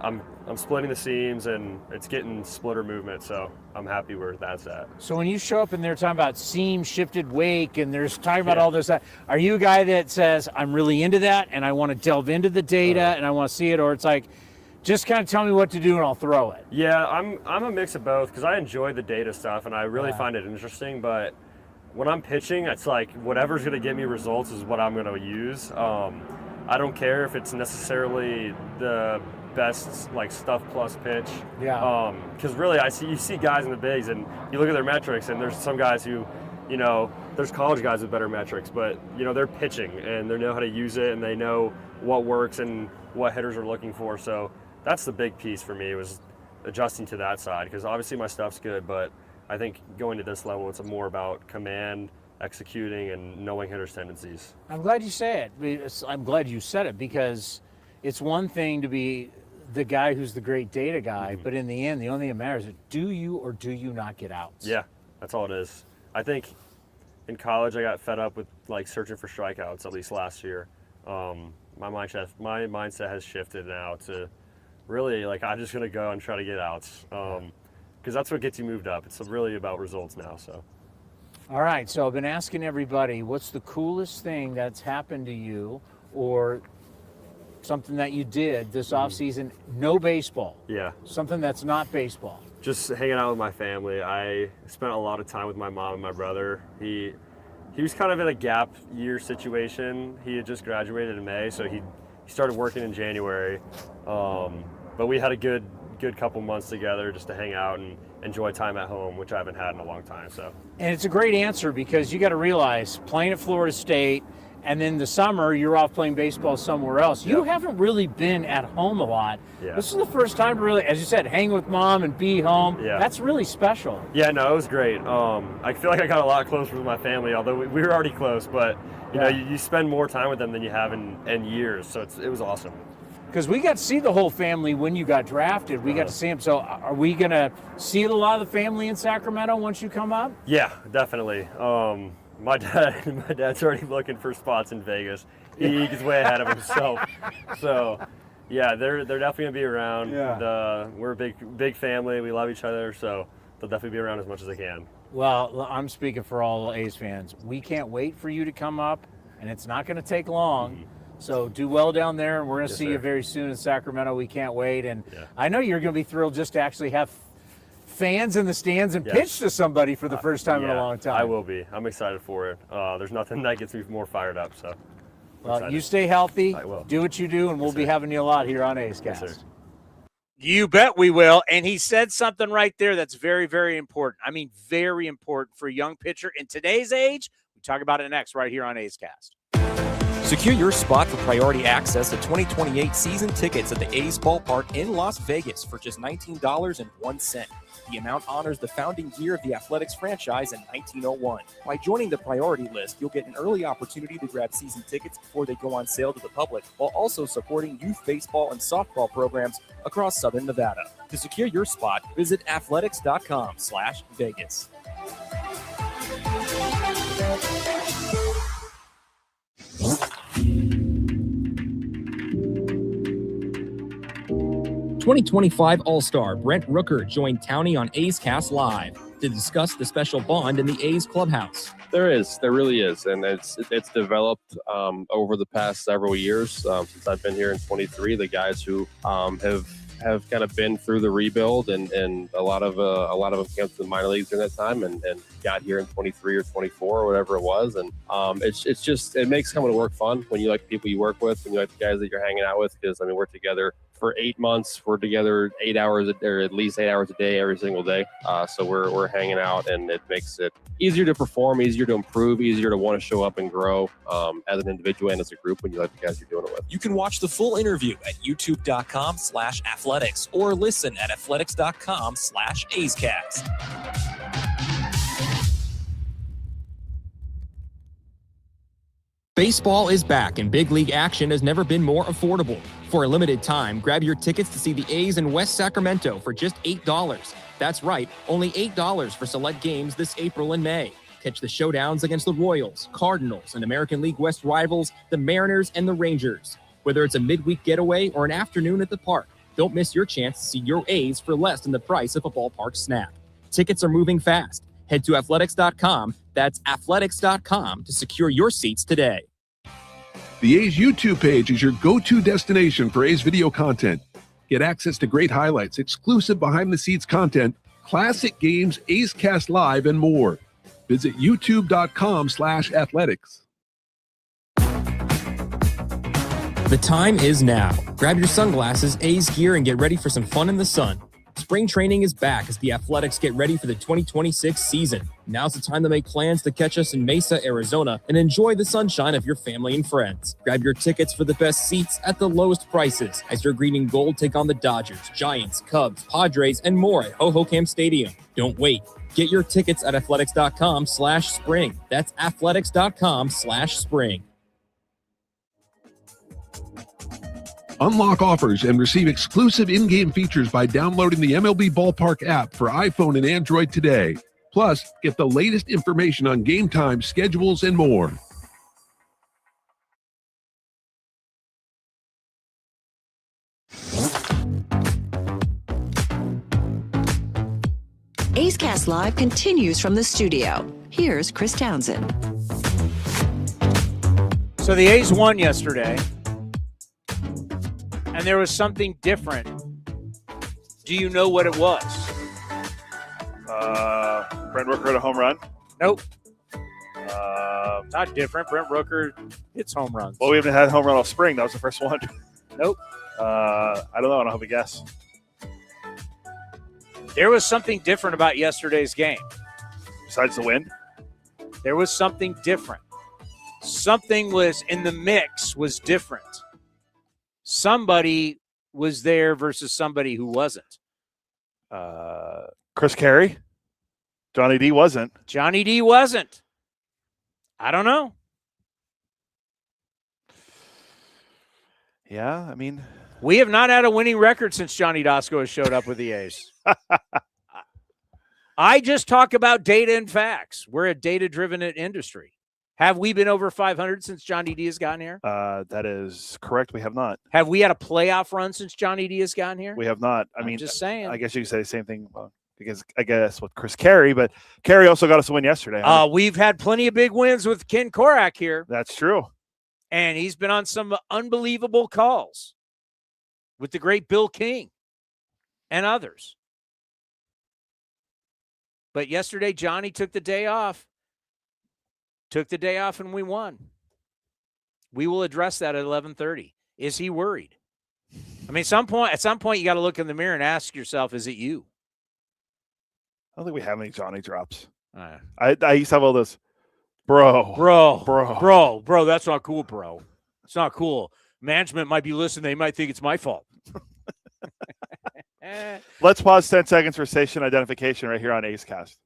I'm splitting the seams and it's getting splitter movement, so I'm happy where that's at. So when you show up and they're talking about seam shifted wake and there's talking about all this, are you a guy that says, I'm really into that and I want to delve into the data and I want to see it, or it's like, just kind of tell me what to do and I'll throw it? Yeah, I'm a mix of both because I enjoy the data stuff and I really find it interesting, but when I'm pitching, it's like whatever's going to get me results is what I'm going to use. I don't care if it's necessarily the best like stuff plus pitch. Yeah. Because really, you see guys in the bigs and you look at their metrics, and there's some guys who, there's college guys with better metrics, but they're pitching and they know how to use it and they know what works and what hitters are looking for. So that's the big piece for me, was adjusting to that side, because obviously my stuff's good, but I think going to this level, it's more about command, executing, and knowing hitters' tendencies. I'm glad you say it. I'm glad you said it, because it's one thing to be the guy who's the great data guy, but in the end, the only thing that matters is, do you or do you not get outs? Yeah, that's all it is. I think in college, I got fed up with like searching for strikeouts, at least last year. My mindset has shifted now to really like, I'm just going to go and try to get outs. Because that's what gets you moved up. It's really about results now. So, all right. So I've been asking everybody, what's the coolest thing that's happened to you, or something that you did this offseason? No baseball. Yeah. Something that's not baseball. Just hanging out with my family. I spent a lot of time with my mom and my brother. He was kind of in a gap year situation. He had just graduated in May, so he started working in January. But we had a good couple months together just to hang out and enjoy time at home, which I haven't had in a long time. So, and it's a great answer, because you got to realize, playing at Florida State and then the summer you're off playing baseball somewhere else. You haven't really been at home a lot. This is the first time to really, as you said, hang with mom and be home. That's really special. Yeah, no, it was great. I feel like I got a lot closer with my family, although we were already close, but you spend more time with them than you have in years, so it was awesome. Because we got to see the whole family when you got drafted. We got to see them. So are we going to see a lot of the family in Sacramento once you come up? Yeah, definitely. My dad's already looking for spots in Vegas. He's way ahead of himself. So, yeah, they're definitely going to be around. We're a big family. We love each other, so they'll definitely be around as much as they can. Well, I'm speaking for all A's fans. We can't wait for you to come up, and it's not going to take long. So do well down there, and we're going to see you very soon in Sacramento. We can't wait. And I know you're going to be thrilled just to actually have fans in the stands and pitch to somebody for the first time in a long time. I will be. I'm excited for it. There's nothing that gets me more fired up. So, well, you stay healthy. I will. Do what you do, and we'll be having you a lot here on A's Cast. Yes, sir. You bet we will. And he said something right there that's very, very important. I mean, very important for a young pitcher in today's age. We talk about it next right here on A's Cast. Secure your spot for priority access to 2028 season tickets at the A's Ballpark in Las Vegas for just $19.01. The amount honors the founding year of the Athletics franchise in 1901. By joining the priority list, you'll get an early opportunity to grab season tickets before they go on sale to the public, while also supporting youth baseball and softball programs across Southern Nevada. To secure your spot, visit athletics.com/Vegas. 2025 All-Star Brent Rooker joined Townie on A's Cast Live to discuss the special bond in the A's clubhouse. There really is, and it's developed over the past several years since I've been here in 23. The guys who have have kind of been through the rebuild, and a lot of them came to the minor leagues during that time and got here in 23 or 24 or whatever it was. And it makes coming to work fun when you like the people you work with and you like the guys that you're hanging out with. Because we're together for 8 months. We're together 8 hours or at least 8 hours a day every single day. So we're hanging out, and it makes it easier to perform, easier to improve, easier to want to show up and grow as an individual and as a group when you like the guys you're doing it with. You can watch the full interview at youtube.com/athletics or listen at athletics.com/A'sCast. Baseball is back, and big league action has never been more affordable. For a limited time, grab your tickets to see the A's in West Sacramento for just $8. That's right, only $8 for select games this April and May. Catch the showdowns against the Royals, Cardinals, and American League West rivals, the Mariners and the Rangers. Whether it's a midweek getaway or an afternoon at the park, don't miss your chance to see your A's for less than the price of a ballpark snap. Tickets are moving fast. Head to athletics.com, that's athletics.com, to secure your seats today. The A's YouTube page is your go-to destination for A's video content. Get access to great highlights, exclusive behind-the-scenes content, classic games, A's Cast Live, and more. Visit youtube.com/athletics. The time is now. Grab your sunglasses, A's gear, and get ready for some fun in the sun. Spring training is back as the Athletics get ready for the 2026 season. Now's the time to make plans to catch us in Mesa, Arizona, and enjoy the sunshine of your family and friends. Grab your tickets for the best seats at the lowest prices as your green and gold take on the Dodgers, Giants, Cubs, Padres, and more at Hohokam Stadium. Don't wait. Get your tickets at athletics.com/spring. That's athletics.com/spring. Unlock offers and receive exclusive in-game features by downloading the MLB Ballpark app for iPhone and Android today. Plus, get the latest information on game time, schedules, and more. A's Cast Live continues from the studio. Here's Chris Townsend. So the A's won yesterday, and there was something different. Do you know what it was? Brent Rooker had a home run. Nope. Not different. Brent Rooker hits home runs. Well, we haven't had a home run all spring. That was the first one. Nope. I don't know. I don't have a guess. There was something different about yesterday's game. Besides the win? There was something different. Something was in the mix was different. Somebody was there versus somebody who wasn't. Chris Carey? Johnny D wasn't. Johnny D wasn't. I don't know. Yeah, I mean, we have not had a winning record since Johnny Doskow has showed up with the A's. I just talk about data and facts. We're a data-driven industry. Have we been over 500 since Johnny D has gotten here? That is correct. We have not. Have we had a playoff run since Johnny D has gotten here? We have not. I I'm mean, just saying. I guess you could say the same thing. Because I guess with Chris Carey, but Carey also got us a win yesterday. We've had plenty of big wins with Ken Korak here. That's true. And he's been on some unbelievable calls with the great Bill King and others. But yesterday, Johnny took the day off. And we won. We will address that at 11:30. Is he worried? I mean, at some point, you got to look in the mirror and ask yourself, is it you? I don't think we have any Johnny drops. I used to have all those, bro, that's not cool, bro. It's not cool. Management might be listening. They might think it's my fault. Let's pause 10 seconds for station identification right here on A's Cast.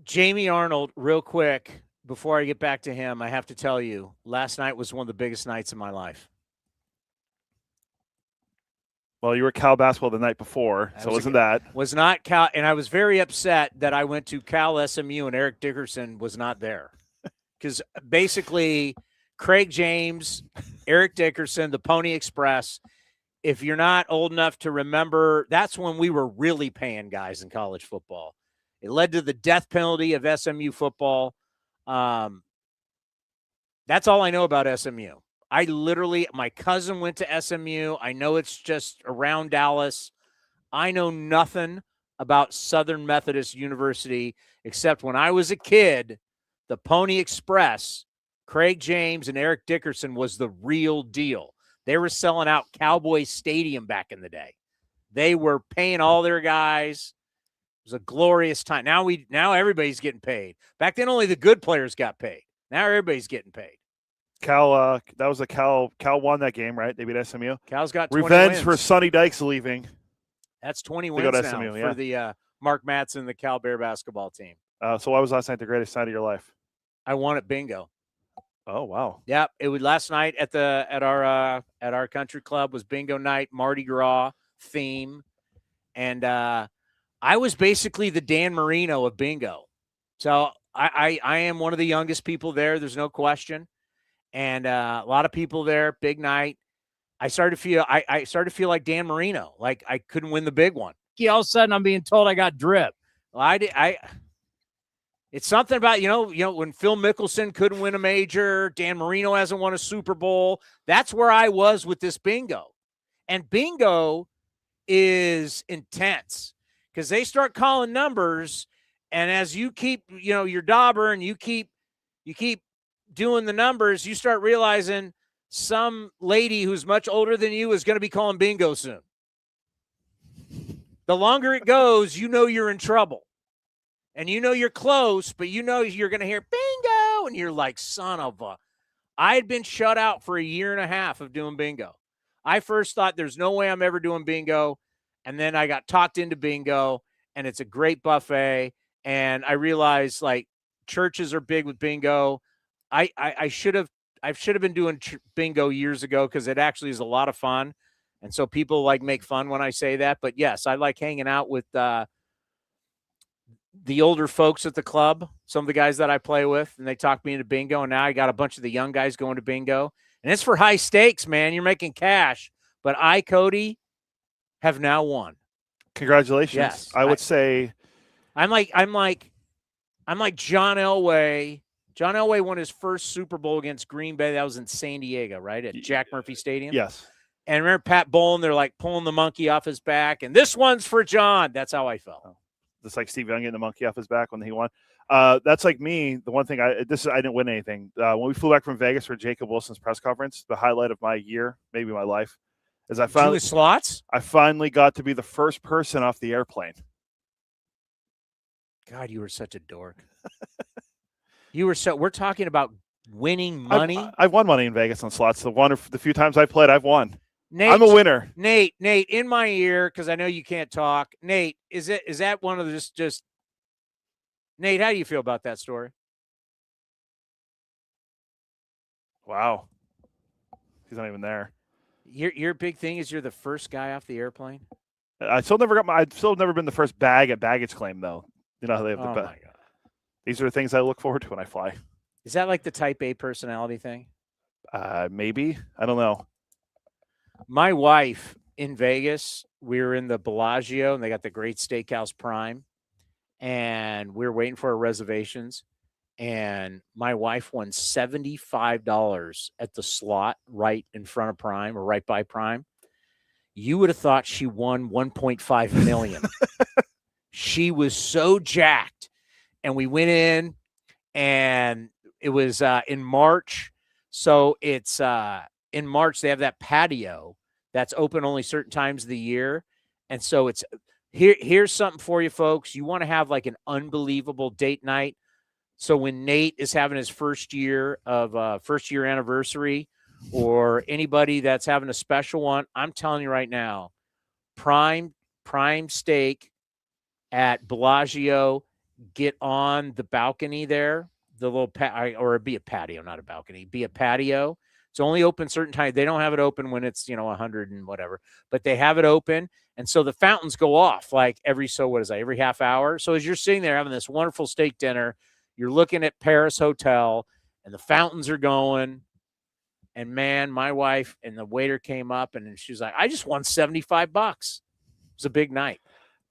Jamie Arnold, real quick, before I get back to him, I have to tell you, last night was one of the biggest nights of my life. Well, you were Cal basketball the night before, so wasn't that? Was not Cal, and I was very upset that I went to Cal SMU and Eric Dickerson was not there. Because basically, Craig James, Eric Dickerson, the Pony Express, if you're not old enough to remember, that's when we were really paying guys in college football. It led to the death penalty of SMU football. That's all I know about SMU. My cousin went to SMU. I know it's just around Dallas. I know nothing about Southern Methodist University, except when I was a kid, the Pony Express, Craig James and Eric Dickerson was the real deal. They were selling out Cowboy Stadium back in the day. They were paying all their guys. It was a glorious time. Now everybody's getting paid. Back then, only the good players got paid. Now everybody's getting paid. Cal, that was Cal won that game, right? They beat SMU. Cal's got 20 revenge wins. for Sonny Dykes leaving. That's 20 wins now SMU, for the Mark Matson, the Cal Bear basketball team. So why was last night the greatest night of your life? I won at bingo. Oh wow! Yeah, it was last night at our country club was bingo night, Mardi Gras theme, and I was basically the Dan Marino of bingo. So I am one of the youngest people there. There's no question, and a lot of people there. Big night. I started to feel like Dan Marino, like I couldn't win the big one. All of a sudden, I'm being told I got drip. Well, it's something about, you know, when Phil Mickelson couldn't win a major, Dan Marino hasn't won a Super Bowl. That's where I was with this bingo. And bingo is intense because they start calling numbers. And as you keep, your dauber and you keep doing the numbers, you start realizing some lady who's much older than you is going to be calling bingo soon. The longer it goes, you're in trouble. And you're close, but you're going to hear bingo, and you're like, son of a. I had been shut out for a year and a half of doing bingo. I first thought there's no way I'm ever doing bingo, and then I got talked into bingo, and it's a great buffet, and I realized, like, churches are big with bingo. I should have been doing bingo years ago because it actually is a lot of fun, and so people, like, make fun when I say that. But, yes, I like hanging out with the older folks at the club, some of the guys that I play with, and they talk me into bingo. And now I got a bunch of the young guys going to bingo, and it's for high stakes, man. You're making cash, but Cody, have now won. Congratulations. Yes, I would say I'm like John Elway. John Elway won his first Super Bowl against Green Bay. That was in San Diego, right? At Jack Murphy Stadium. Yes. And remember Pat Bowlen, they're like pulling the monkey off his back, and this one's for John. That's how I felt. Just like Steve Young getting the monkey off his back when he won. That's like me. The one thing I didn't win anything. When we flew back from Vegas for Jacob Wilson's press conference, the highlight of my year, maybe my life, is I finally got to be the first person off the airplane. God, you were such a dork. We're talking about winning money. I've won money in Vegas on slots. The few times I played, I've won. Nate, I'm a winner. Nate, in my ear, because I know you can't talk. Nate, is that one of the just Nate, how do you feel about that story? Wow. He's not even there. Your big thing is you're the first guy off the airplane? I've still never been the first bag at baggage claim, though. You know how they have my God. These are the things I look forward to when I fly. Is that like the type A personality thing? Maybe. I don't know. My wife in Vegas, we were in the Bellagio, and they got the great Steakhouse Prime, and we were waiting for our reservations, and my wife won $75 at the slot right in front of Prime or right by Prime. You would have thought she won $1.5 million. She was so jacked, and we went in, and it was in March, so it's in March, they have that patio that's open only certain times of the year. And so it's here's something for you folks. You want to have like an unbelievable date night. So when Nate is having his first year anniversary, or anybody that's having a special one, I'm telling you right now, prime steak at Bellagio, get on the balcony there, the little or it'd be a patio, not a balcony, be a patio. It's only open certain times. They don't have it open when it's, 100 and whatever, but they have it open. And so the fountains go off like every half hour. So as you're sitting there having this wonderful steak dinner, you're looking at Paris Hotel and the fountains are going. And man, my wife and the waiter came up and she was like, I just won $75. It was a big night.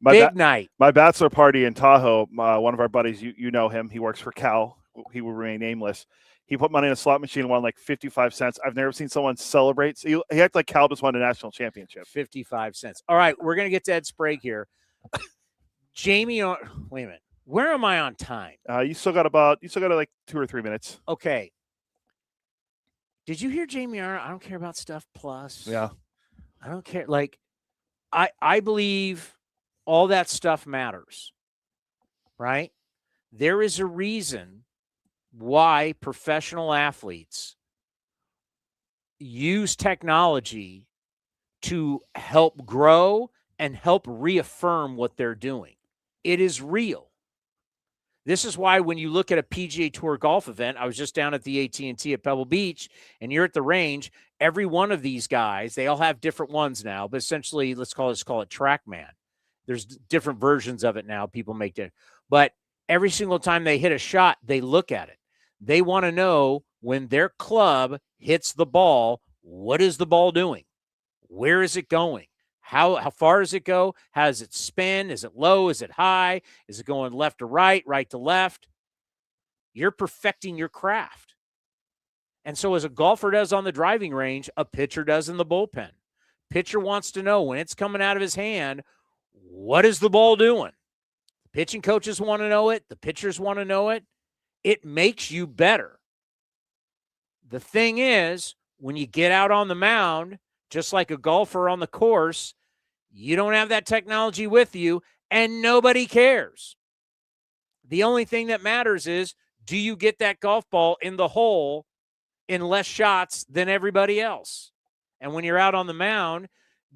Big night. My bachelor party in Tahoe, one of our buddies, you know him. He works for Cal. He will remain nameless. He put money in a slot machine and won like 55 cents. I've never seen someone celebrate. So he acted like Cal just won a national championship. 55 cents. All right, we're going to get to Ed Sprague here. Jamie, wait a minute. Where am I on time? You still got like 2 or 3 minutes. Okay. Did you hear Jamie Arnold? I don't care about Stuff Plus. Yeah. I don't care. Like, I believe all that stuff matters, right? There is a reason why professional athletes use technology to help grow and help reaffirm what they're doing. It is real. This is why when you look at a PGA Tour golf event, I was just down at the AT&T at Pebble Beach, and you're at the range, every one of these guys, they all have different ones now, but essentially, let's call it TrackMan. There's different versions of it now. People make it. But every single time they hit a shot, they look at it. They want to know when their club hits the ball, what is the ball doing? Where is it going? How far does it go? How does it spin? Is it low? Is it high? Is it going left to right to left? You're perfecting your craft. And so as a golfer does on the driving range, a pitcher does in the bullpen. Pitcher wants to know when it's coming out of his hand, what is the ball doing? Pitching coaches want to know it. The pitchers want to know it. It makes you better. The thing is, when you get out on the mound, just like a golfer on the course, you don't have that technology with you, and nobody cares. The only thing that matters is, do you get that golf ball in the hole in less shots than everybody else? And when you're out on the mound,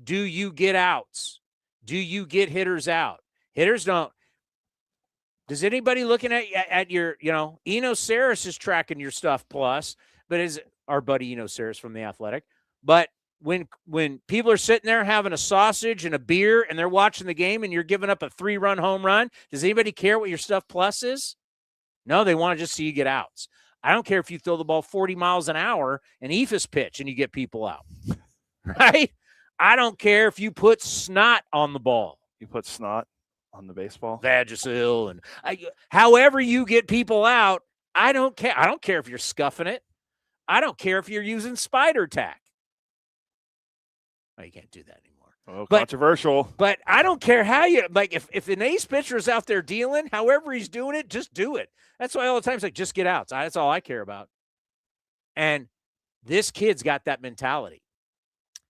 do you get outs? Do you get hitters out? Hitters don't. Does anybody looking at your, Eno Saris is tracking your Stuff Plus, but is our buddy Eno Saris from The Athletic. But when people are sitting there having a sausage and a beer and they're watching the game and you're giving up a 3-run home run, does anybody care what your Stuff Plus is? No, they want to just see you get outs. I don't care if you throw the ball 40 miles an hour and ephus pitch and you get people out, right? I don't care if you put snot on the ball. You put snot on the baseball? Vagisil and however you get people out, I don't care. I don't care if you're scuffing it. I don't care if you're using spider tack. Oh, you can't do that anymore. Oh, controversial. But I don't care how you, like, if an ace pitcher is out there dealing, however he's doing it, just do it. That's why all the time it's like, just get out. That's all I care about. And this kid's got that mentality.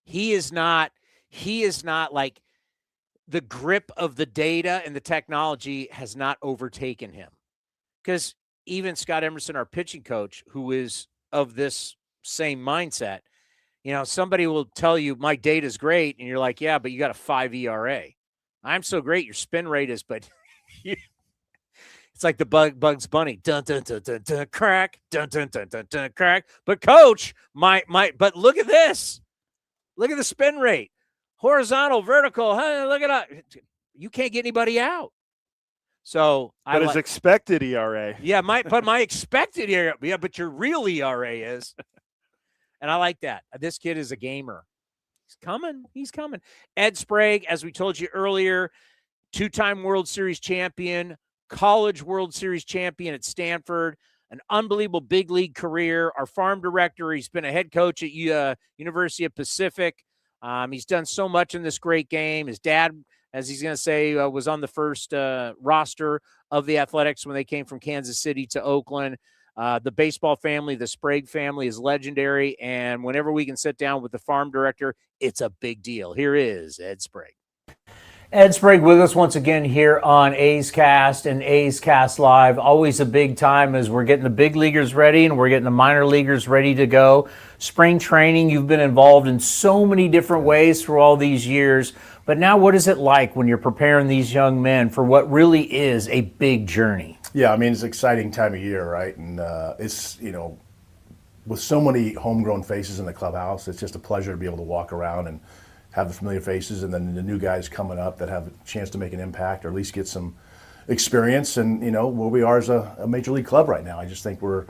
He is not like, the grip of the data and the technology has not overtaken him. Because even Scott Emerson, our pitching coach, who is of this same mindset, somebody will tell you my data is great. And you're like, yeah, but you got a 5 ERA. I'm so great. Your spin rate is, but it's like the Bugs Bunny. Dun, dun, dun, dun, dun, crack. Dun, dun, dun, dun, dun, crack. But coach, but look at this. Look at the spin rate. Horizontal, vertical. Hey, look at that. You can't get anybody out. So but his expected ERA. Yeah, my expected ERA. Yeah, but your real ERA is. And I like that. This kid is a gamer. He's coming. Ed Sprague, as we told you earlier, 2-time World Series champion, college World Series champion at Stanford, an unbelievable big league career. Our farm director, he's been a head coach at University of Pacific. He's done so much in this great game. His dad, as he's going to say, was on the first roster of the Athletics when they came from Kansas City to Oakland. The baseball family, the Sprague family, is legendary. And whenever we can sit down with the farm director, it's a big deal. Here is Ed Sprague. Ed Sprague with us once again here on A's Cast and A's Cast Live. Always a big time as we're getting the big leaguers ready and we're getting the minor leaguers ready to go. Spring training, you've been involved in so many different ways through all these years. But now what is it like when you're preparing these young men for what really is a big journey? Yeah, I mean, it's an exciting time of year, right? And it's, with so many homegrown faces in the clubhouse, it's just a pleasure to be able to walk around and have the familiar faces, and then the new guys coming up that have a chance to make an impact or at least get some experience. And where we are as a major league club right now, I just think we're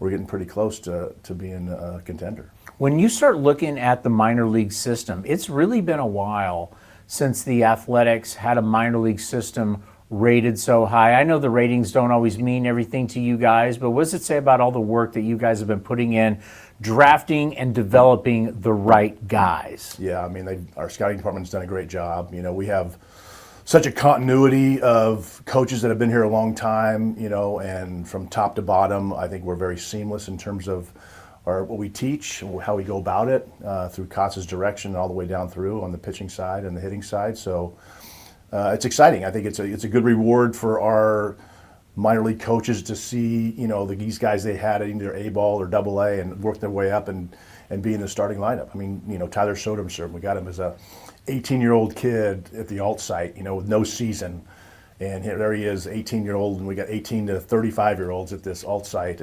getting pretty close to being a contender. When you start looking at the minor league system, it's really been a while since the Athletics had a minor league system rated so high. I know the ratings don't always mean everything to you guys, but what does it say about all the work that you guys have been putting in, drafting and developing the right guys? Yeah, I mean, our scouting department's done a great job. You know, we have such a continuity of coaches that have been here a long time, you know, and from top to bottom, I think we're very seamless in terms of what we teach, how we go about it, through Kotz's direction all the way down through on the pitching side and the hitting side. So it's exciting. I think it's a good reward for our minor league coaches to see, you know, these guys they had at either A-ball or Double-A and work their way up and be in the starting lineup. I mean, you know, Tyler Soderstrom, we got him as a 18-year-old kid at the alt site, you know, with no season. And there he is, 18-year-old, and we got 18 to 35-year-olds at this alt site.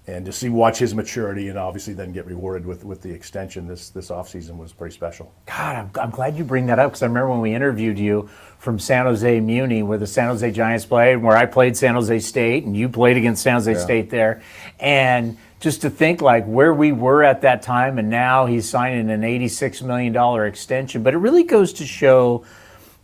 And to watch his maturity and obviously then get rewarded with the extension this offseason was pretty special. God, I'm glad you bring that up, because I remember when we interviewed you from San Jose Muni, where the San Jose Giants played, where I played San Jose State, and you played against San Jose State there. And just to think like where we were at that time, and now he's signing an $86 million extension. But it really goes to show,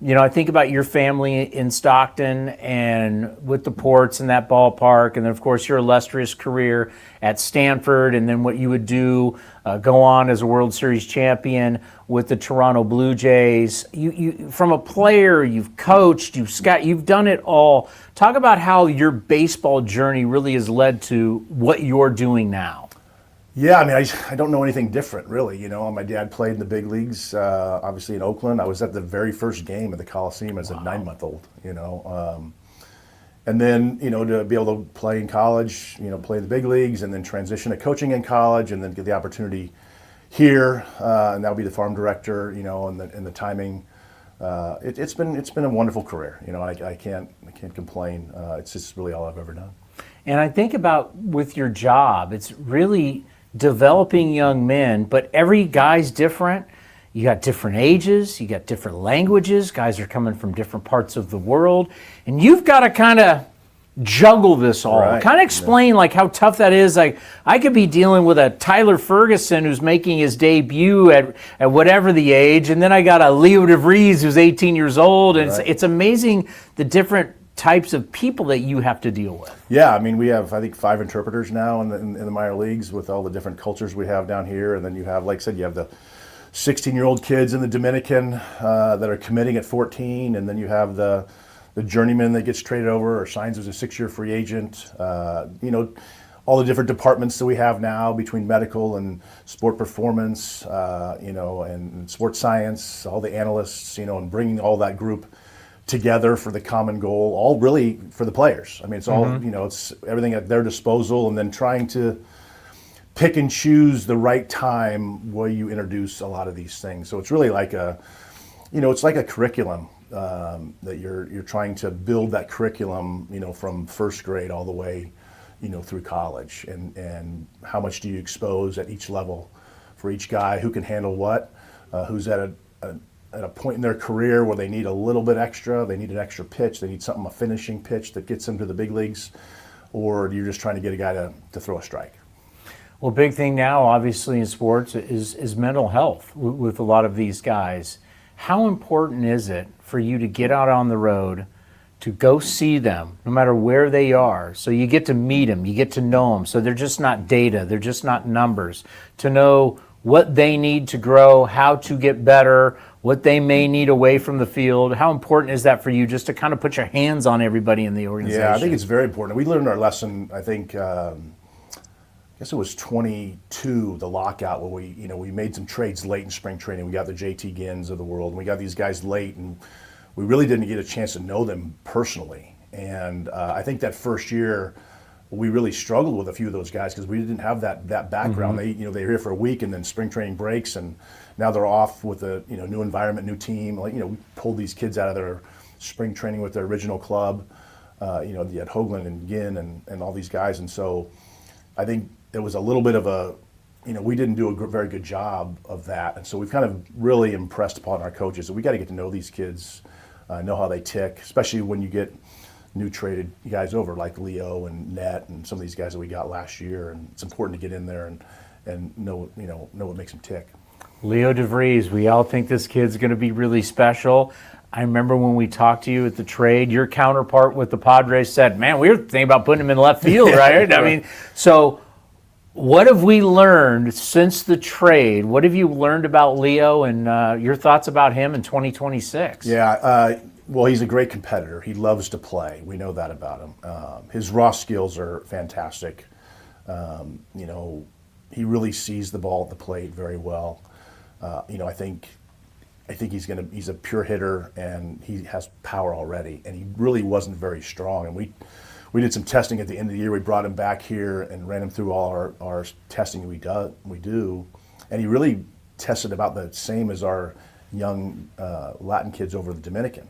you know, I think about your family in Stockton and with the Ports and that ballpark, and then of course your illustrious career at Stanford, and then what you would do, go on as a World Series champion with the Toronto Blue Jays. You from a player, you've coached, you've done it all. Talk about how your baseball journey really has led to what you're doing now. Yeah, I mean, I don't know anything different, really. You know, my dad played in the big leagues, obviously in Oakland. I was at the very first game at the Coliseum as a 9-month-old, you know. And then, you know, to be able to play in college, you know, play in the big leagues, and then transition to coaching in college, and then get the opportunity here, and now be the farm director, you know, and the timing. It's been a wonderful career, you know. I can't complain. It's just really all I've ever done. And I think about with your job, it's really developing young men, but every guy's different. You got different ages, you got different languages, guys are coming from different parts of the world, and you've got to kind of juggle this all. Right. Kind of explain like how tough that is. Like I could be dealing with a Tyler Ferguson who's making his debut at whatever the age, and then I got a Leo DeVries who's 18 years old, and it's amazing the different types of people that you have to deal with. Yeah, I mean, we have, I think, 5 interpreters now in the minor leagues with all the different cultures we have down here. And then you have, like I said, you have the 16-year-old kids in the Dominican that are committing at 14. And then you have the journeyman that gets traded over or signs as a 6-year free agent. You know, all the different departments that we have now between medical and sport performance, you know, and sports science, all the analysts, you know, and bringing all that group together for the common goal, all really for the players. I mean, it's all, you know, it's everything at their disposal, and then trying to pick and choose the right time where you introduce a lot of these things. So it's really like it's like a curriculum that you're trying to build that curriculum, you know, from first grade all the way, you know, through college, and how much do you expose at each level for each guy, who can handle what, who's at a point in their career where they need a little bit extra, they need an extra pitch, they need a finishing pitch that gets them to the big leagues, or you're just trying to get a guy to throw a strike. Well, big thing now, obviously, in sports is mental health with a lot of these guys. How important is it for you to get out on the road, to go see them, no matter where they are, so you get to meet them, you get to know them, so they're just not data, they're just not numbers, to know what they need to grow, how to get better, what they may need away from the field? How important is that for you, just to kind of put your hands on everybody in the organization? Yeah, I think it's very important. We learned our lesson, I think, I guess it was 22, the lockout, where we made some trades late in spring training. We got the JT Gins of the world, and we got these guys late, and we really didn't get a chance to know them personally. And I think that first year, we really struggled with a few of those guys because we didn't have that background. They were here for a week, and then spring training breaks, and now they're off with a new environment, new team. Like, we pulled these kids out of their spring training with their original club. You had Hoagland and Ginn and all these guys, and so I think it was a little bit of a, we didn't do a very good job of that, and so we've kind of really impressed upon our coaches that we got to get to know these kids, know how they tick, especially when you get new traded guys over like Leo and Net and some of these guys that we got last year, and it's important to get in there know what makes him tick. Leo DeVries, we all think this kid's going to be really special. I remember when we talked to you at the trade, your counterpart with the Padres said, man, we were thinking about putting him in left field, right? I mean, so what have we learned since the trade? What have you learned about Leo and your thoughts about him in 2026? Yeah, well, he's a great competitor. He loves to play. We know that about him. His raw skills are fantastic. He really sees the ball at the plate very well. I think he's a pure hitter, and he has power already, and he really wasn't very strong. And we did some testing at the end of the year. We brought him back here and ran him through all our testing we do, and he really tested about the same as our young Latin kids over the Dominican,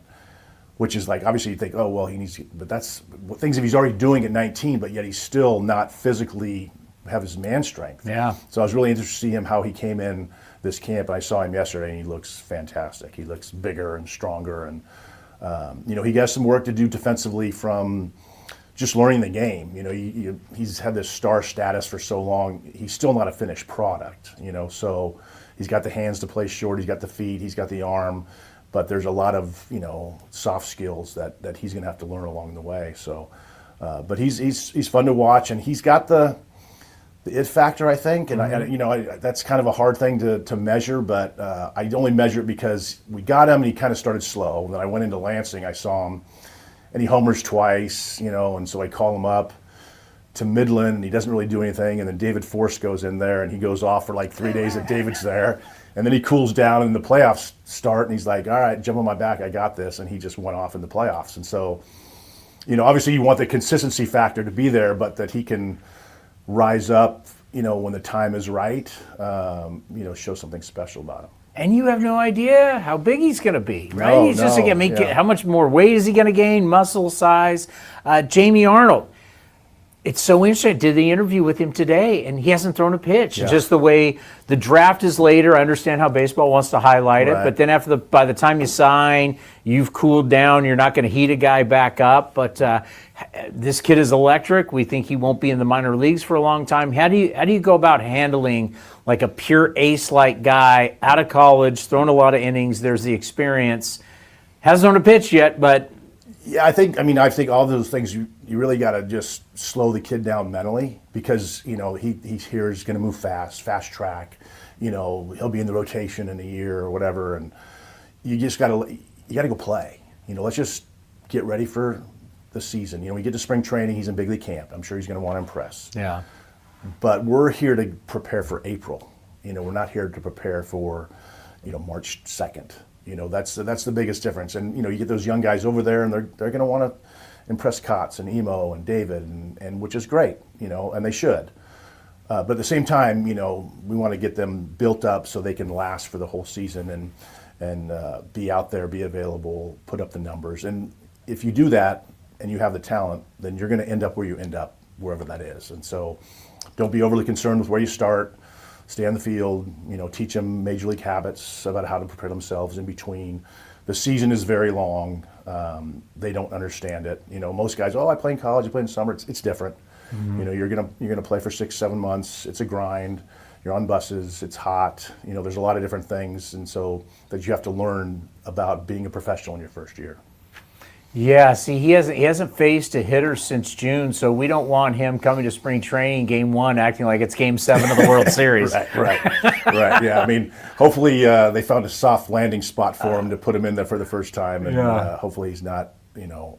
which is like, obviously you think, oh, well, but that's things if he's already doing at 19, but yet he's still not physically have his man strength. Yeah. So I was really interested to see how he came in this camp, and I saw him yesterday, and he looks fantastic. He looks bigger and stronger, and he has some work to do defensively from just learning the game. He's had this star status for so long. He's still not a finished product. So he's got the hands to play short. He's got the feet. He's got the arm, but there's a lot of soft skills that he's going to have to learn along the way. So, but he's fun to watch, and he's got the it factor, I think, and that's kind of a hard thing to measure, but I only measure it because we got him and he kind of started slow. And then I went into Lansing, I saw him, and he homers twice, and so I call him up to Midland, and he doesn't really do anything. And then David Force goes in there, and he goes off for like 3 days that David's there, and then he cools down, and the playoffs start, and he's like, all right, jump on my back, I got this, and he just went off in the playoffs. And so, obviously you want the consistency factor to be there, but that he can rise up, when the time is right, show something special about him. And you have no idea how big he's going to be, right? No, he's just going to make it. How much more weight is he going to gain? Muscle size. Jamie Arnold. It's so interesting. I did the interview with him today, and he hasn't thrown a pitch. Yeah. Just the way the draft is later. I understand how baseball wants to highlight it, but then by the time you sign, you've cooled down. You're not going to heat a guy back up. But this kid is electric. We think he won't be in the minor leagues for a long time. How do you go about handling like a pure ace-like guy out of college, thrown a lot of innings? There's the experience. Hasn't thrown a pitch yet, but. Yeah, I think all those things you really got to just slow the kid down mentally, because he's here, he's going to move fast track, he'll be in the rotation in a year or whatever, and you got to go play. Let's just get ready for the season. We get to spring training, he's in big league camp. I'm sure he's going to want to impress. Yeah. But we're here to prepare for April. We're not here to prepare for March 2nd. That's the biggest difference. And you get those young guys over there, and they're going to want to impress Kotz and Emo and David, and which is great, and they should. But at the same time, we want to get them built up so they can last for the whole season and be out there, be available, put up the numbers. And if you do that and you have the talent, then you're going to end up where you end up, wherever that is. And so don't be overly concerned with where you start. Stay on the field, teach them major league habits about how to prepare themselves in between. The season is very long. They don't understand it. Most guys, I play in college, I play in summer. It's different. Mm-hmm. You're gonna play for 6-7 months. It's a grind. You're on buses. It's hot. There's a lot of different things, and so that you have to learn about being a professional in your first year. Yeah, see, he hasn't faced a hitter since June, so we don't want him coming to spring training game 1 acting like it's game 7 of the World Series. Right. Yeah, I mean, hopefully they found a soft landing spot for him to put him in there for the first time, and hopefully he's not,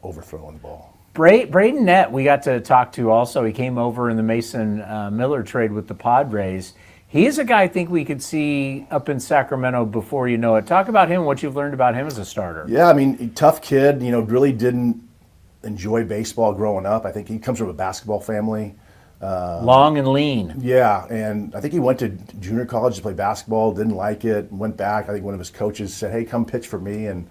overthrowing the ball. Braden Nett, we got to talk to also. He came over in the Mason Miller trade with the Padres. He is a guy I think we could see up in Sacramento before you know it. Talk about him, what you've learned about him as a starter. Yeah, I mean, tough kid, really didn't enjoy baseball growing up. I think he comes from a basketball family. Long and lean. Yeah, and I think he went to junior college to play basketball, didn't like it, went back. I think one of his coaches said, hey, come pitch for me, and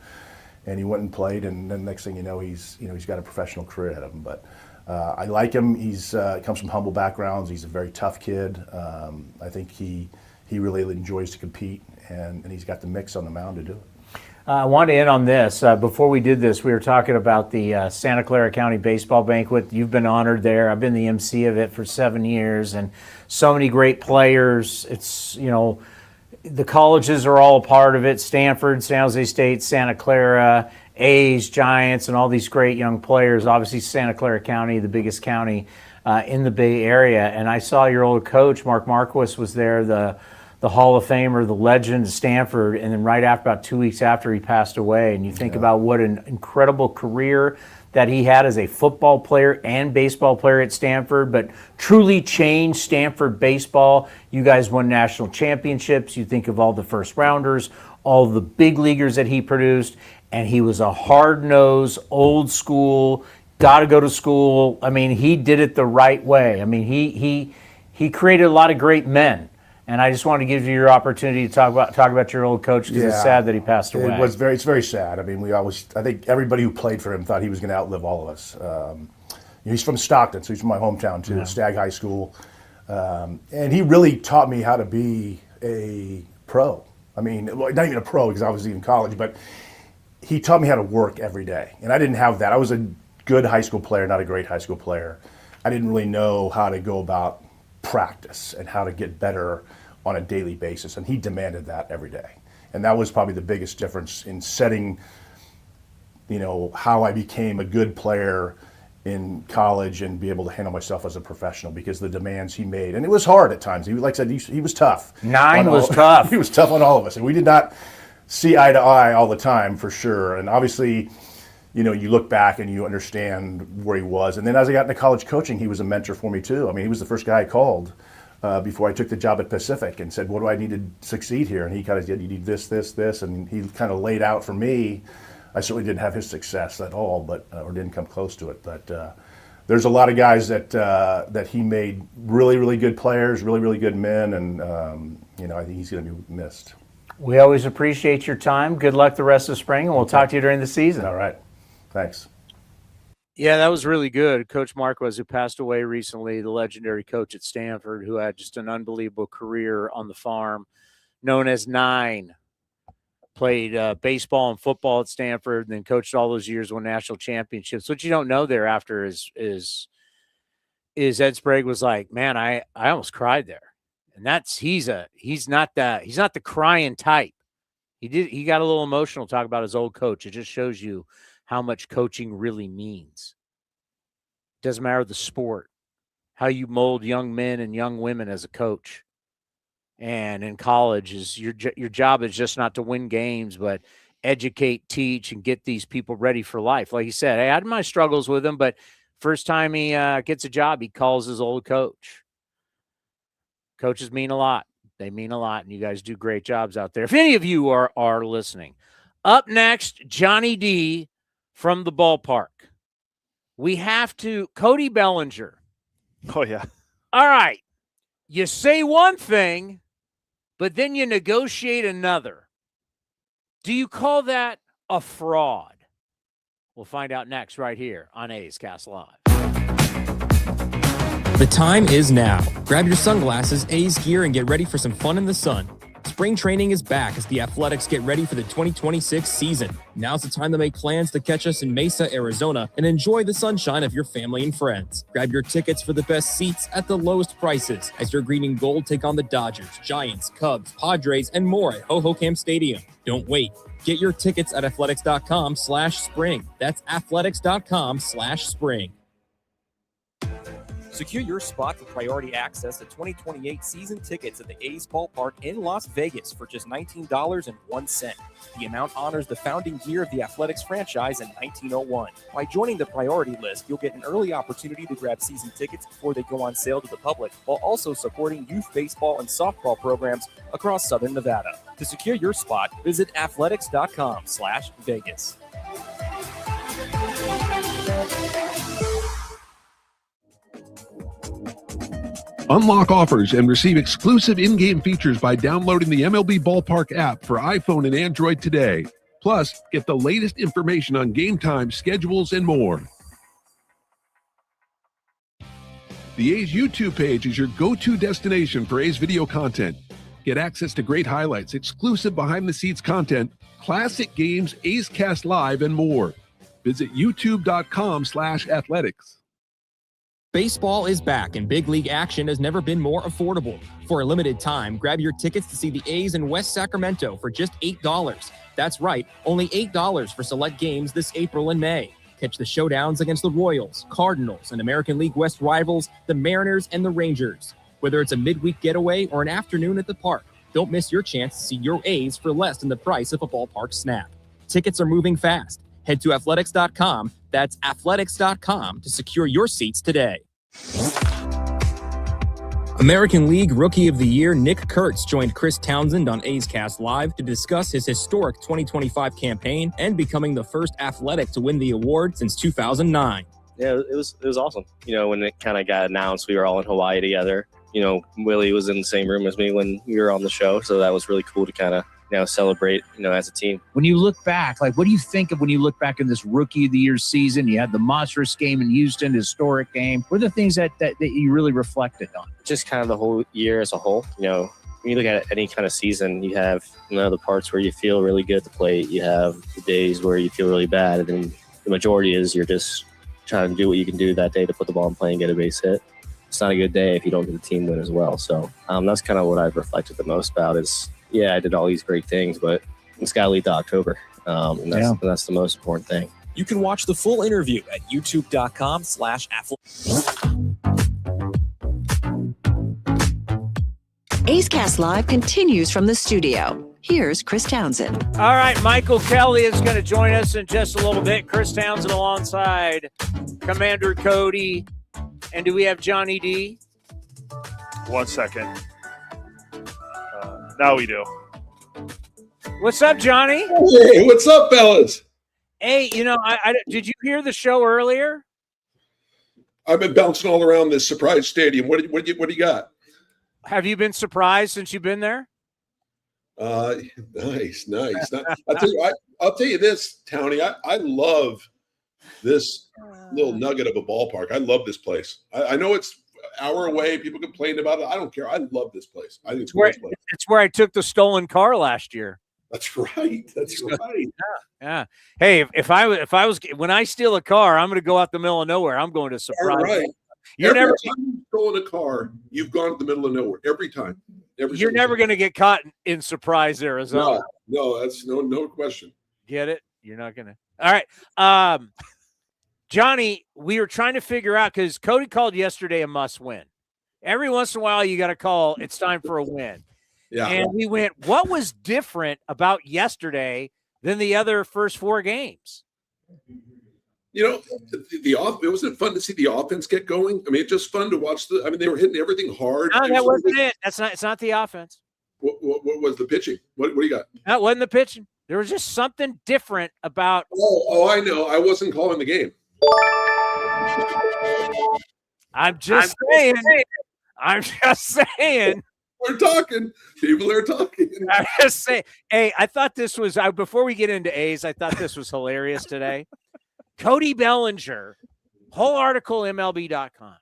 he went and played, and then next thing you know, he's got a professional career ahead of him. But I like him. He's comes from humble backgrounds. He's a very tough kid. I think he really enjoys to compete, and he's got the mix on the mound to do it. I want to end on this. Before we did this, we were talking about the Santa Clara County Baseball Banquet. You've been honored there. I've been the MC of it for 7 years, and so many great players. It's, the colleges are all a part of it. Stanford, San Jose State, Santa Clara, A's, Giants, and all these great young players. Obviously, Santa Clara County, the biggest county in the Bay Area. And I saw your old coach, Mark Marquis, was there, the Hall of Famer, the legend at Stanford, and then right after, about 2 weeks after, he passed away. And you think about what an incredible career that he had as a football player and baseball player at Stanford, but truly changed Stanford baseball. You guys won national championships. You think of all the first rounders, all the big leaguers that he produced, and he was a hard-nosed, old school, got to go to school. I mean, he did it the right way. I mean, he created a lot of great men. And I just want to give you your opportunity to talk about your old coach, because it's sad that he passed away. It's very sad. I mean, I think everybody who played for him thought he was going to outlive all of us. He's from Stockton, so he's from my hometown too, Stagg High School. And he really taught me how to be a pro. I mean, not even a pro because I was in college, but he taught me how to work every day. And I didn't have that. I was a good high school player, not a great high school player. I didn't really know how to go about practice and how to get better on a daily basis, and he demanded that every day. And that was probably the biggest difference in setting, how I became a good player in college and be able to handle myself as a professional, because the demands he made, and it was hard at times. Like I said, he was tough. Tough. He was tough on all of us, and we did not see eye to eye all the time, for sure. And obviously, you look back and you understand where he was. And then as I got into college coaching, he was a mentor for me too. I mean, he was the first guy I called before I took the job at Pacific and said, what do I need to succeed here? And he kind of said, you need this, this, this. And he kind of laid out for me. I certainly didn't have his success at all, or didn't come close to it. But there's a lot of guys that he made really, really good players, really, really good men. And, I think he's going to be missed. We always appreciate your time. Good luck the rest of spring, and we'll talk to you during the season. All right. Thanks. Yeah, that was really good. Coach Marquis, who passed away recently, the legendary coach at Stanford, who had just an unbelievable career on the farm, known as Nine. Played baseball and football at Stanford, and then coached all those years, won national championships. What you don't know thereafter is Ed Sprague was like, man, I almost cried there. And he's not the crying type. He got a little emotional talking about his old coach. It just shows you how much coaching really means. Doesn't matter the sport, how you mold young men and young women as a coach. And in college, is your job is just not to win games, but educate, teach, and get these people ready for life. Like he said, I had my struggles with him, but first time he gets a job, he calls his old coach. Coaches mean a lot. They mean a lot, and you guys do great jobs out there. If any of you are listening. Up next, Johnny D from the ballpark. We have to, Cody Bellinger. Oh, yeah. All right. You say one thing, but then you negotiate another. Do you call that a fraud? We'll find out next right here on A's Cast Live. The time is now. Grab your sunglasses, A's gear, and get ready for some fun in the sun. Spring training is back as the Athletics get ready for the 2026 season. Now's the time to make plans to catch us in Mesa, Arizona, and enjoy the sunshine of your family and friends. Grab your tickets for the best seats at the lowest prices as your green and gold take on the Dodgers, Giants, Cubs, Padres, and more at Ho-Ho-Cam Stadium. Don't wait. Get your tickets at athletics.com/spring. That's athletics.com/spring. Secure your spot for priority access to 2028 season tickets at the A's Ballpark in Las Vegas for just $19.01. The amount honors the founding year of the Athletics franchise in 1901. By joining the priority list, you'll get an early opportunity to grab season tickets before they go on sale to the public, while also supporting youth baseball and softball programs across Southern Nevada. To secure your spot, visit athletics.com/Vegas. Unlock offers and receive exclusive in-game features by downloading the MLB Ballpark app for iPhone and Android today. Plus, get the latest information on game time, schedules, and more. The A's YouTube page is your go-to destination for A's video content. Get access to great highlights, exclusive behind-the-scenes content, classic games, A's Cast Live, and more. Visit youtube.com/athletics. Baseball is back and big league action has never been more affordable. For a limited time, grab your tickets to see the A's in West Sacramento for just $8. That's right, only $8 for select games this April and May. Catch the showdowns against the Royals, Cardinals, and American League West rivals, the Mariners and the Rangers. Whether it's a midweek getaway or an afternoon at the park, don't miss your chance to see your A's for less than the price of a ballpark snack. Tickets are moving fast. Head to athletics.com, that's athletics.com, to secure your seats today. American League Rookie of the Year Nick Kurtz joined Chris Townsend on A's Cast Live to discuss his historic 2025 campaign and becoming the first athletic to win the award since 2009. Yeah, it was awesome. You know, when it kind of got announced, we were all in Hawaii together. You know, Willie was in the same room as me when we were on the show, so that was really cool to kind of celebrate, as a team. When you look back, like, what do you think of when you look back in this Rookie of the Year season? You had the monstrous game in Houston, historic game. What are the things that you really reflected on? Just kind of the whole year as a whole. When you look at any kind of season, you have, the parts where you feel really good at the plate. You have the days where you feel really bad. And then the majority is you're just trying to do what you can do that day to put the ball in play and get a base hit. It's not a good day if you don't get the team win as well. So that's kind of what I've reflected the most about is, yeah, I did all these great things, but it's got to lead to October. And that's the most important thing. You can watch the full interview at youtube.com/athletics. A's Cast Live continues from the studio. Here's Chris Townsend. All right, Michael Kelly is going to join us in just a little bit. Chris Townsend alongside Commander Cody. And do we have Johnny D? 1 second. Now we do. What's up, Johnny? Hey, what's up, fellas? Hey, I did you hear the show earlier? I've been bouncing all around this surprise stadium. What do you got? Have you been surprised since you've been there? Nice. I'll tell you this, Townie. I love this little nugget of a ballpark. I love this place. I know it's an hour away. People complain about it. I don't care. I love this place. I think it's a great place. It's where I took the stolen car last year. That's right. Yeah. Hey, if I was when I steal a car, I'm going to go out the middle of nowhere. I'm going to surprise. All right. Every time you've stolen a car, you've gone to the middle of nowhere. Every time. You're never going to get caught in Surprise, Arizona. No, that's no question. Get it? You're not going to. All right. Johnny, we were trying to figure out because Cody called yesterday a must win. Every once in a while, you got to call. It's time for a win. Yeah. And we went, what was different about yesterday than the other first four games? It wasn't fun to see the offense get going. I mean, it's just fun to watch they were hitting everything hard. No, that wasn't it. It's not the offense. What was the pitching? What do you got? That wasn't the pitching. There was just something different about. Oh, I know. I wasn't calling the game. I'm just saying. We're talking. People are talking. I'm just saying. Hey, I thought this was before we get into A's. I thought this was hilarious today. Cody Bellinger, whole article MLB.com.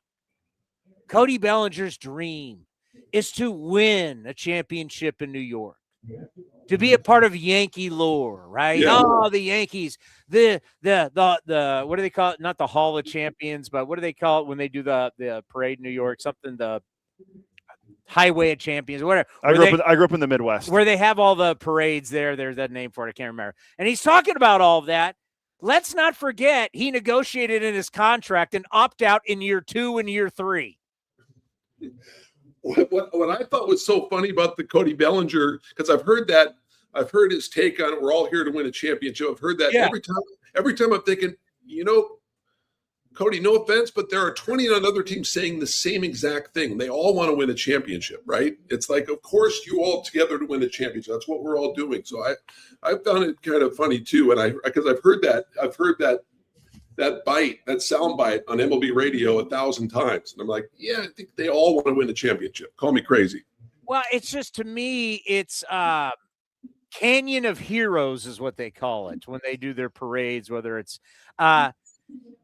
Cody Bellinger's dream is to win a championship in New York, to be a part of Yankee lore, right? Yeah. Oh, the Yankees, the what do they call it? Not the Hall of Champions, but what do they call it when they do the parade in New York? Something, the Highway of Champions, whatever. I grew up in the Midwest, where they have all the parades there. There's that name for it. I can't remember. And he's talking about all of that. Let's not forget he negotiated in his contract and opt out in year 2 and year 3. What I thought was so funny about the Cody Bellinger, because I've heard his take on it. We're all here to win a championship. I've heard that every time I'm thinking, Cody, no offense, but there are 29 other teams saying the same exact thing. They all want to win a championship, right? It's like, of course, you all together to win a championship. That's what we're all doing. So I found it kind of funny too, and because I've heard that bite, that sound bite on MLB radio 1,000 times, and I'm like, yeah, I think they all want to win a championship. Call me crazy. Well, it's just, to me, it's Canyon of Heroes is what they call it when they do their parades. Whether it's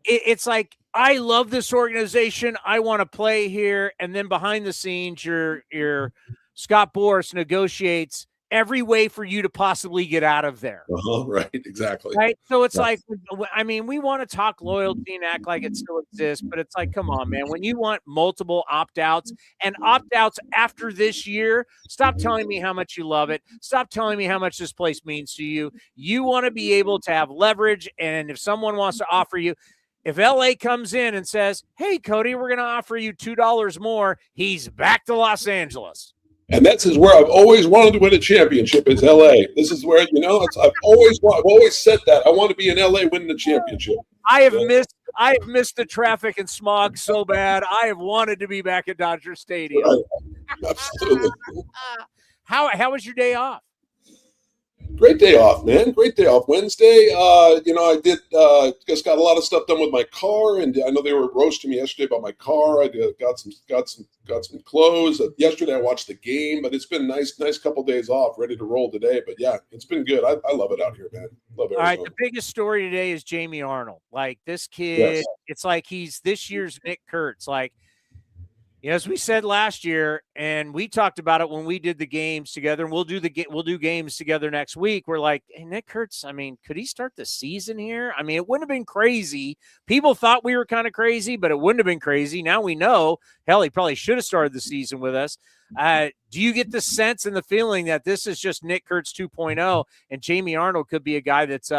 it's like, I love this organization. I want to play here. And then behind the scenes, you're Scott Boras negotiates every way for you to possibly get out of there. Right, exactly. Right. So it's like, I mean, we want to talk loyalty and act like it still exists, but it's like, come on, man. When you want multiple opt-outs and opt-outs after this year, stop telling me how much you love it. Stop telling me how much this place means to you. You want to be able to have leverage. And if someone wants to offer you, if LA comes in and says, hey, Cody, we're going to offer you $2 more, he's back to Los Angeles. And that's where I've always wanted to win a championship is LA. This is where, I've always said that. I want to be in LA winning the championship. I have missed the traffic and smog so bad. I have wanted to be back at Dodger Stadium. Right. Absolutely. How was your day off? Great day off, man. Great day off. Wednesday, I did just got a lot of stuff done with my car, and I know they were roasting me yesterday about my car. I got some clothes. Yesterday I watched the game, but it's been nice couple days off, ready to roll today. But yeah, it's been good. I love it out here, man. Love it. All right, the biggest story today is Jamie Arnold. Like this kid, yes. It's like he's this year's Nick Kurtz. Like, as we said last year, and we talked about it when we did the games together, and we'll do games together next week. We're like, hey, Nick Kurtz, I mean, could he start the season here? I mean, it wouldn't have been crazy. People thought we were kind of crazy, but it wouldn't have been crazy. Now we know, hell, he probably should have started the season with us. Do you get the sense and the feeling that this is just Nick Kurtz 2.0, and Jamie Arnold could be a guy that's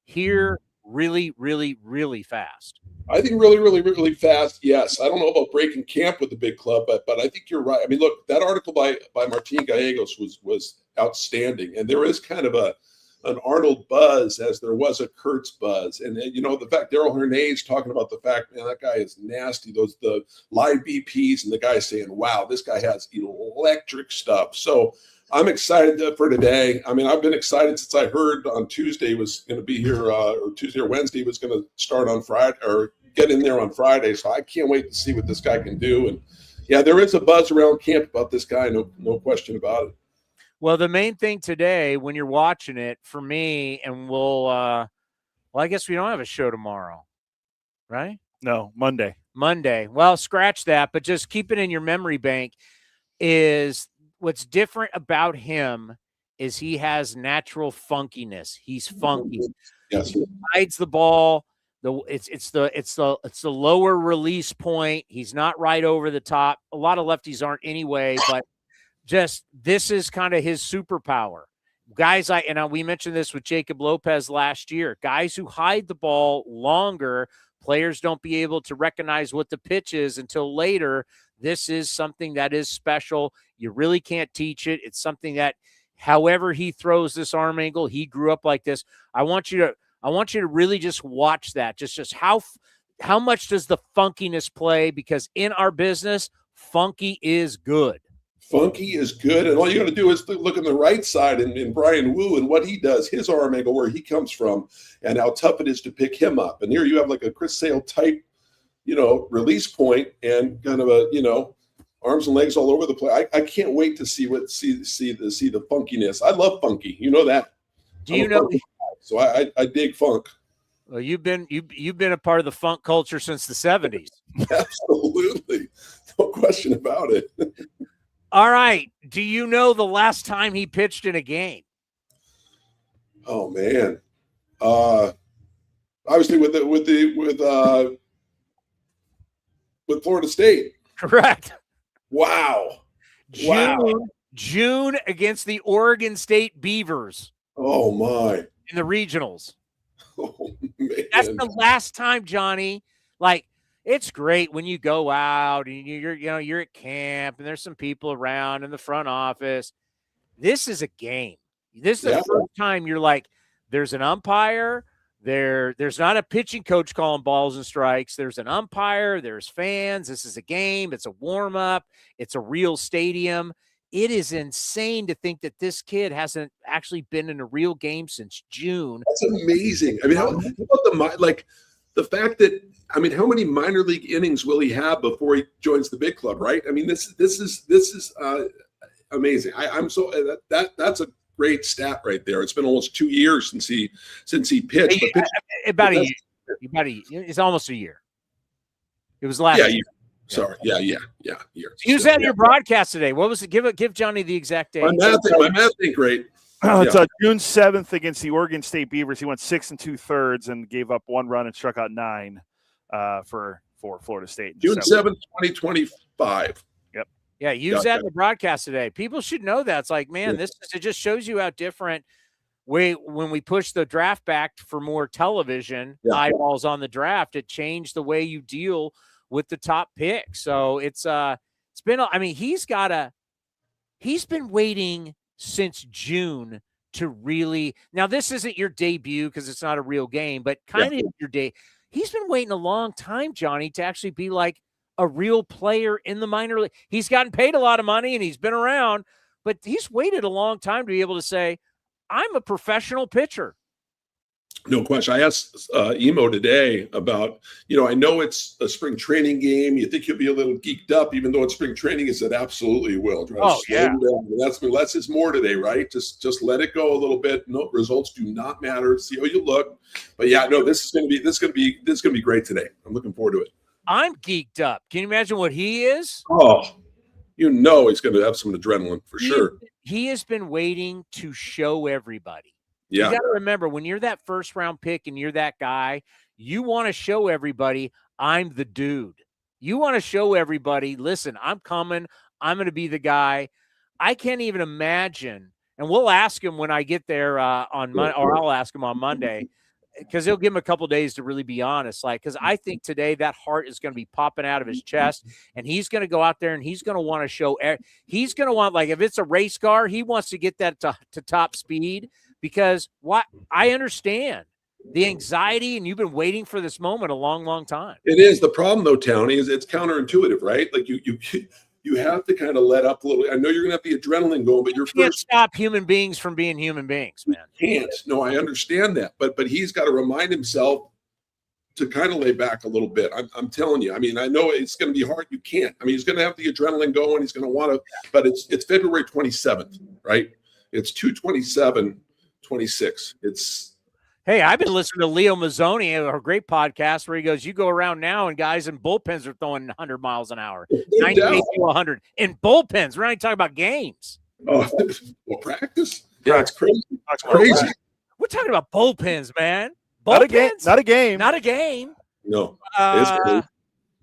here really, really, really fast? I think really, really, really fast. Yes. I don't know about breaking camp with the big club, but I think you're right. I mean, look, that article by Martin Gallegos was outstanding. And there is kind of an Arnold buzz as there was a Kurtz buzz. And the fact Daryl Hernandez talking about the fact, man, that guy is nasty. The live BPs and the guy saying, wow, this guy has electric stuff. So I'm excited for today. I mean, I've been excited since I heard on Tuesday was going to be here, or Tuesday or Wednesday was going to start on Friday or get in there on Friday. So I can't wait to see what this guy can do. And yeah, there is a buzz around camp about this guy. No question about it. Well, the main thing today when you're watching it for me, and I guess we don't have a show tomorrow, right? No, Monday. Well, scratch that, but just keep it in your memory bank is what's different about him is he has natural funkiness. He's funky. Yes. He hides the ball. It's the lower release point. He's not right over the top. A lot of lefties aren't anyway, but just this is kind of his superpower. Guys, we mentioned this with Jacob Lopez last year. Guys who hide the ball longer, players don't be able to recognize what the pitch is until later. This is something that is special. You really can't teach it. It's something that, however he throws this arm angle, he grew up like this. I want you to really just watch that. Just how much does the funkiness play? Because in our business, funky is good. Funky is good, and all you got to do is look on the right side and Brian Wu and what he does, his arm angle, where he comes from, and how tough it is to pick him up. And here you have like a Chris Sale type, release point and kind of a, arms and legs all over the place. I can't wait to see the funkiness. I love funky. You know that. Do you know? So I dig funk. Well, you've been a part of the funk culture since the 70s. Absolutely, no question about it. All right. Do you know the last time he pitched in a game? Oh man, obviously with Florida State. Correct. Wow. June against the Oregon State Beavers. Oh my. In the regionals. Oh man. That's the last time, Johnny. Like, it's great when you go out and you're at camp and there's some people around in the front office. This is a game. This is the first time you're like, there's an umpire. There's not a pitching coach calling balls and strikes. There's an umpire. There's fans. This is a game. It's a warm-up. It's a real stadium. It is insane to think that this kid hasn't actually been in a real game since June. That's amazing. I mean, how about the fact that, I mean, how many minor league innings will he have before he joins the big club, right? I mean, this is amazing. I'm so that's a great stat right there. It's been almost 2 years since he pitched. About a year. It's almost a year. It was last year. Sorry. Yeah. Use that in your broadcast today. What was it? Give Johnny the exact date. My math ain't great. It's June 7th against the Oregon State Beavers. He went 6 2/3 and gave up 1 run and struck out 9 for Florida State. June 7th, 2025. Yep. Yeah, use that in the broadcast today. People should know that. It's like, man, it just shows you how different when we push the draft back for more television eyeballs on the draft, it changed the way you deal with the top pick. So it's been, I mean, he's been waiting since June to really, now this isn't your debut because it's not a real game, but kind of your day. He's been waiting a long time, Johnny, to actually be like a real player in the minor league. He's gotten paid a lot of money and he's been around, but he's waited a long time to be able to say, I'm a professional pitcher. No question. I asked Emo today about, I know it's a spring training game. You think you'll be a little geeked up, even though it's spring training. He said, absolutely will. That's less is more today, right? Just let it go a little bit. No, results do not matter. See how you look. But yeah, no, this is going to be great today. I'm looking forward to it. I'm geeked up. Can you imagine what he is? Oh, he's going to have some adrenaline for sure. He has been waiting to show everybody. Yeah. You got to remember, when you're that first round pick and you're that guy, you want to show everybody, I'm the dude. You want to show everybody, listen, I'm coming. I'm going to be the guy. I can't even imagine. And we'll ask him when I get there on Monday, or I'll ask him on Monday, because he'll give him a couple days to really be honest. Because I think today that heart is going to be popping out of his chest, and he's going to go out there and he's going to want to show. He's going to want, like, if it's a race car, he wants to get that to top speed. Because I understand the anxiety, and you've been waiting for this moment a long, long time. It is. The problem, though, Townie, is it's counterintuitive, right? Like you have to kind of let up a little. I know you're going to have the adrenaline going, but you can't stop human beings from being human beings, man. You can't. No, I understand that, but he's got to remind himself to kind of lay back a little bit. I'm telling you. I mean, I know it's going to be hard. You can't. I mean, he's going to have the adrenaline going. He's going to want to. But it's February 27th, right? It's 2/27. 26. Hey, I've been listening to Leo Mazzoni, a great podcast where he goes, you go around now and guys in bullpens are throwing 100 miles an hour, 98 to 100 in bullpens. We're not even talking about games. Oh, well, practice. Yeah, it's crazy. It's crazy. We're talking about bullpens, man. Bullpens? Not a game. Not a game. No. It's crazy.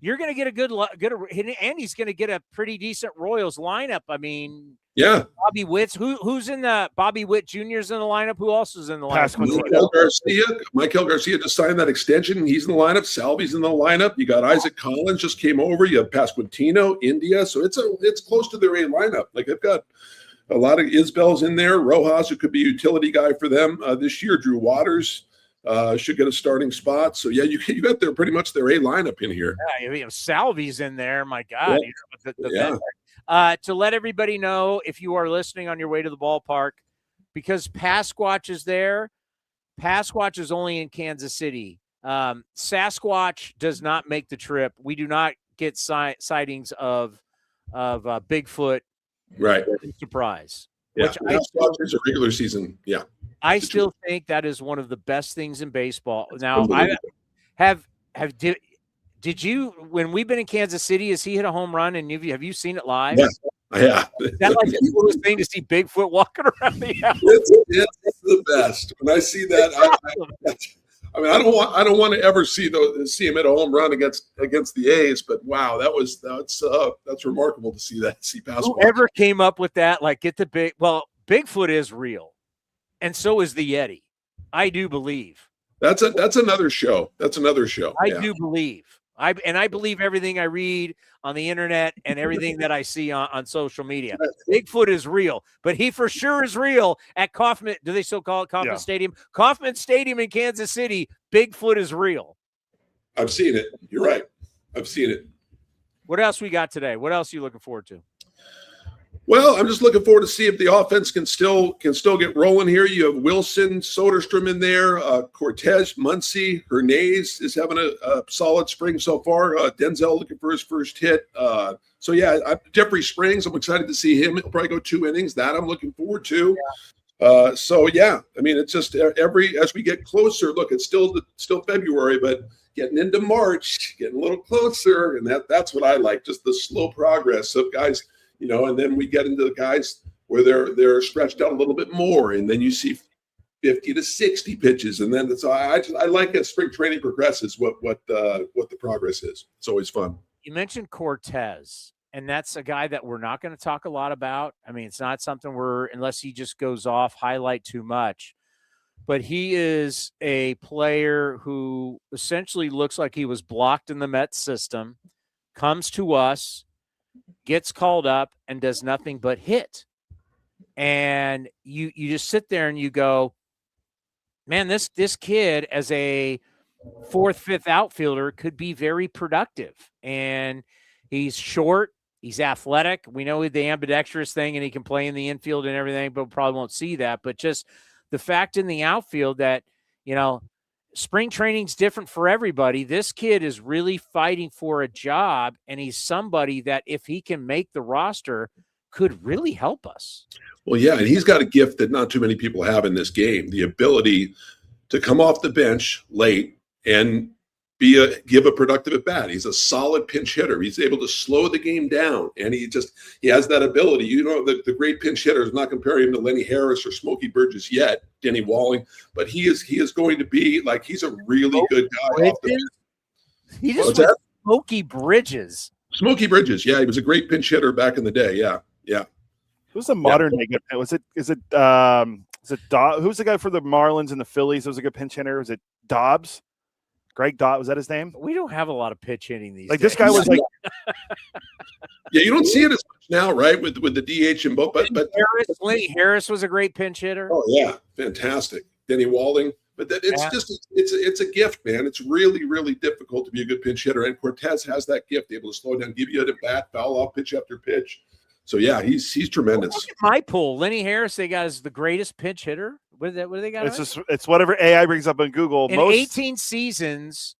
You're going to get a good, and he's going to get a pretty decent Royals lineup. I mean, yeah. Bobby Witt's who's in the Bobby Witt Jr.'s in the lineup. Who else is in the lineup? Michael Garcia just signed that extension. He's in the lineup. Salvi's in the lineup. You got Isaac Collins just came over. You have Pasquantino, India. So it's close to their A lineup. Like they've got a lot of Isbel's in there. Rojas, who could be a utility guy for them this year. Drew Waters. Should get a starting spot. So yeah, you got their pretty much their A lineup in here. Yeah, you know, Salvi's in there. My God, to let everybody know, if you are listening on your way to the ballpark, because Pasquatch is there. Pasquatch is only in Kansas City. Sasquatch does not make the trip. We do not get sightings of Bigfoot. Right. Surprise. Yeah. Which Pasquatch is a regular season. Yeah. I still think that is one of the best things in baseball. Now, did you, when we've been in Kansas City, has he hit a home run and have you seen it live? Yeah. Is that like the coolest thing to see Bigfoot walking around the house? It's the best. When I see that, I mean, I don't want to ever see him hit a home run against the A's, but wow, that's remarkable to see that. See Pasquale. Whoever came up with that, like Bigfoot is real. And so is the Yeti. I do believe. That's another show. I do believe. I believe everything I read on the internet and everything that I see on social media. Bigfoot is real, but he for sure is real at Kauffman. Do they still call it Kauffman Stadium? Kauffman Stadium in Kansas City. Bigfoot is real. I've seen it. You're right. I've seen it. What else we got today? What else are you looking forward to? Well, I'm just looking forward to see if the offense can still get rolling here. You have Wilson, Soderstrom in there, Cortez, Muncy, Hernandez is having a solid spring so far. Denzel looking for his first hit. So yeah, Jeffrey Springs, I'm excited to see him. He'll probably go 2 innings. That I'm looking forward to. So yeah, I mean, it's just as we get closer. Look, it's still February, but getting into March, getting a little closer, and that's what I like. Just the slow progress of guys, and then we get into the guys where they're stretched out a little bit more, and then you see 50 to 60 pitches, and then I like as spring training progresses what the progress is. It's always fun. You mentioned Cortez, and that's a guy that we're not going to talk a lot about. I mean, it's not something unless he just goes off, highlight too much. But he is a player who essentially looks like he was blocked in the Mets system, comes to us, gets called up, and does nothing but hit. And you just sit there and you go, man, this kid as a 4th, 5th outfielder could be very productive. And he's short. He's athletic. We know the ambidextrous thing, and he can play in the infield and everything, but we probably won't see that. But just the fact in the outfield that, spring training's different for everybody. This kid is really fighting for a job, and he's somebody that if he can make the roster could really help us. Well, yeah, and he's got a gift that not too many people have in this game, the ability to come off the bench late and give a productive at bat. He's a solid pinch hitter. He's able to slow the game down, and he has that ability. The great pinch hitter is not comparing him to Lenny Harris or Smokey Burgess yet, Denny Walling, but he is going to be like he's a really good guy off the bench. He just was Smokey Bridges. Smokey Bridges, yeah, he was a great pinch hitter back in the day. Yeah. Who's the modern day good? Who's the guy for the Marlins and the Phillies? That was a good pinch hitter. Was it Dobbs? Greg Dobbs, was that his name? We don't have a lot of pitch hitting these days. This guy was like yeah, you don't see it as much now, right? With the DH and both, but Lenny Harris was a great pinch hitter. Oh yeah, fantastic. Denny Walling. But it's a gift, man. It's really, really difficult to be a good pinch hitter. And Cortez has that gift, able to slow down, give you a bat, foul off pitch after pitch. So yeah, he's tremendous. Look at my poll. Lenny Harris, they got as the greatest pinch hitter. What do they got? It's whatever AI brings up on Google. In 18 seasons,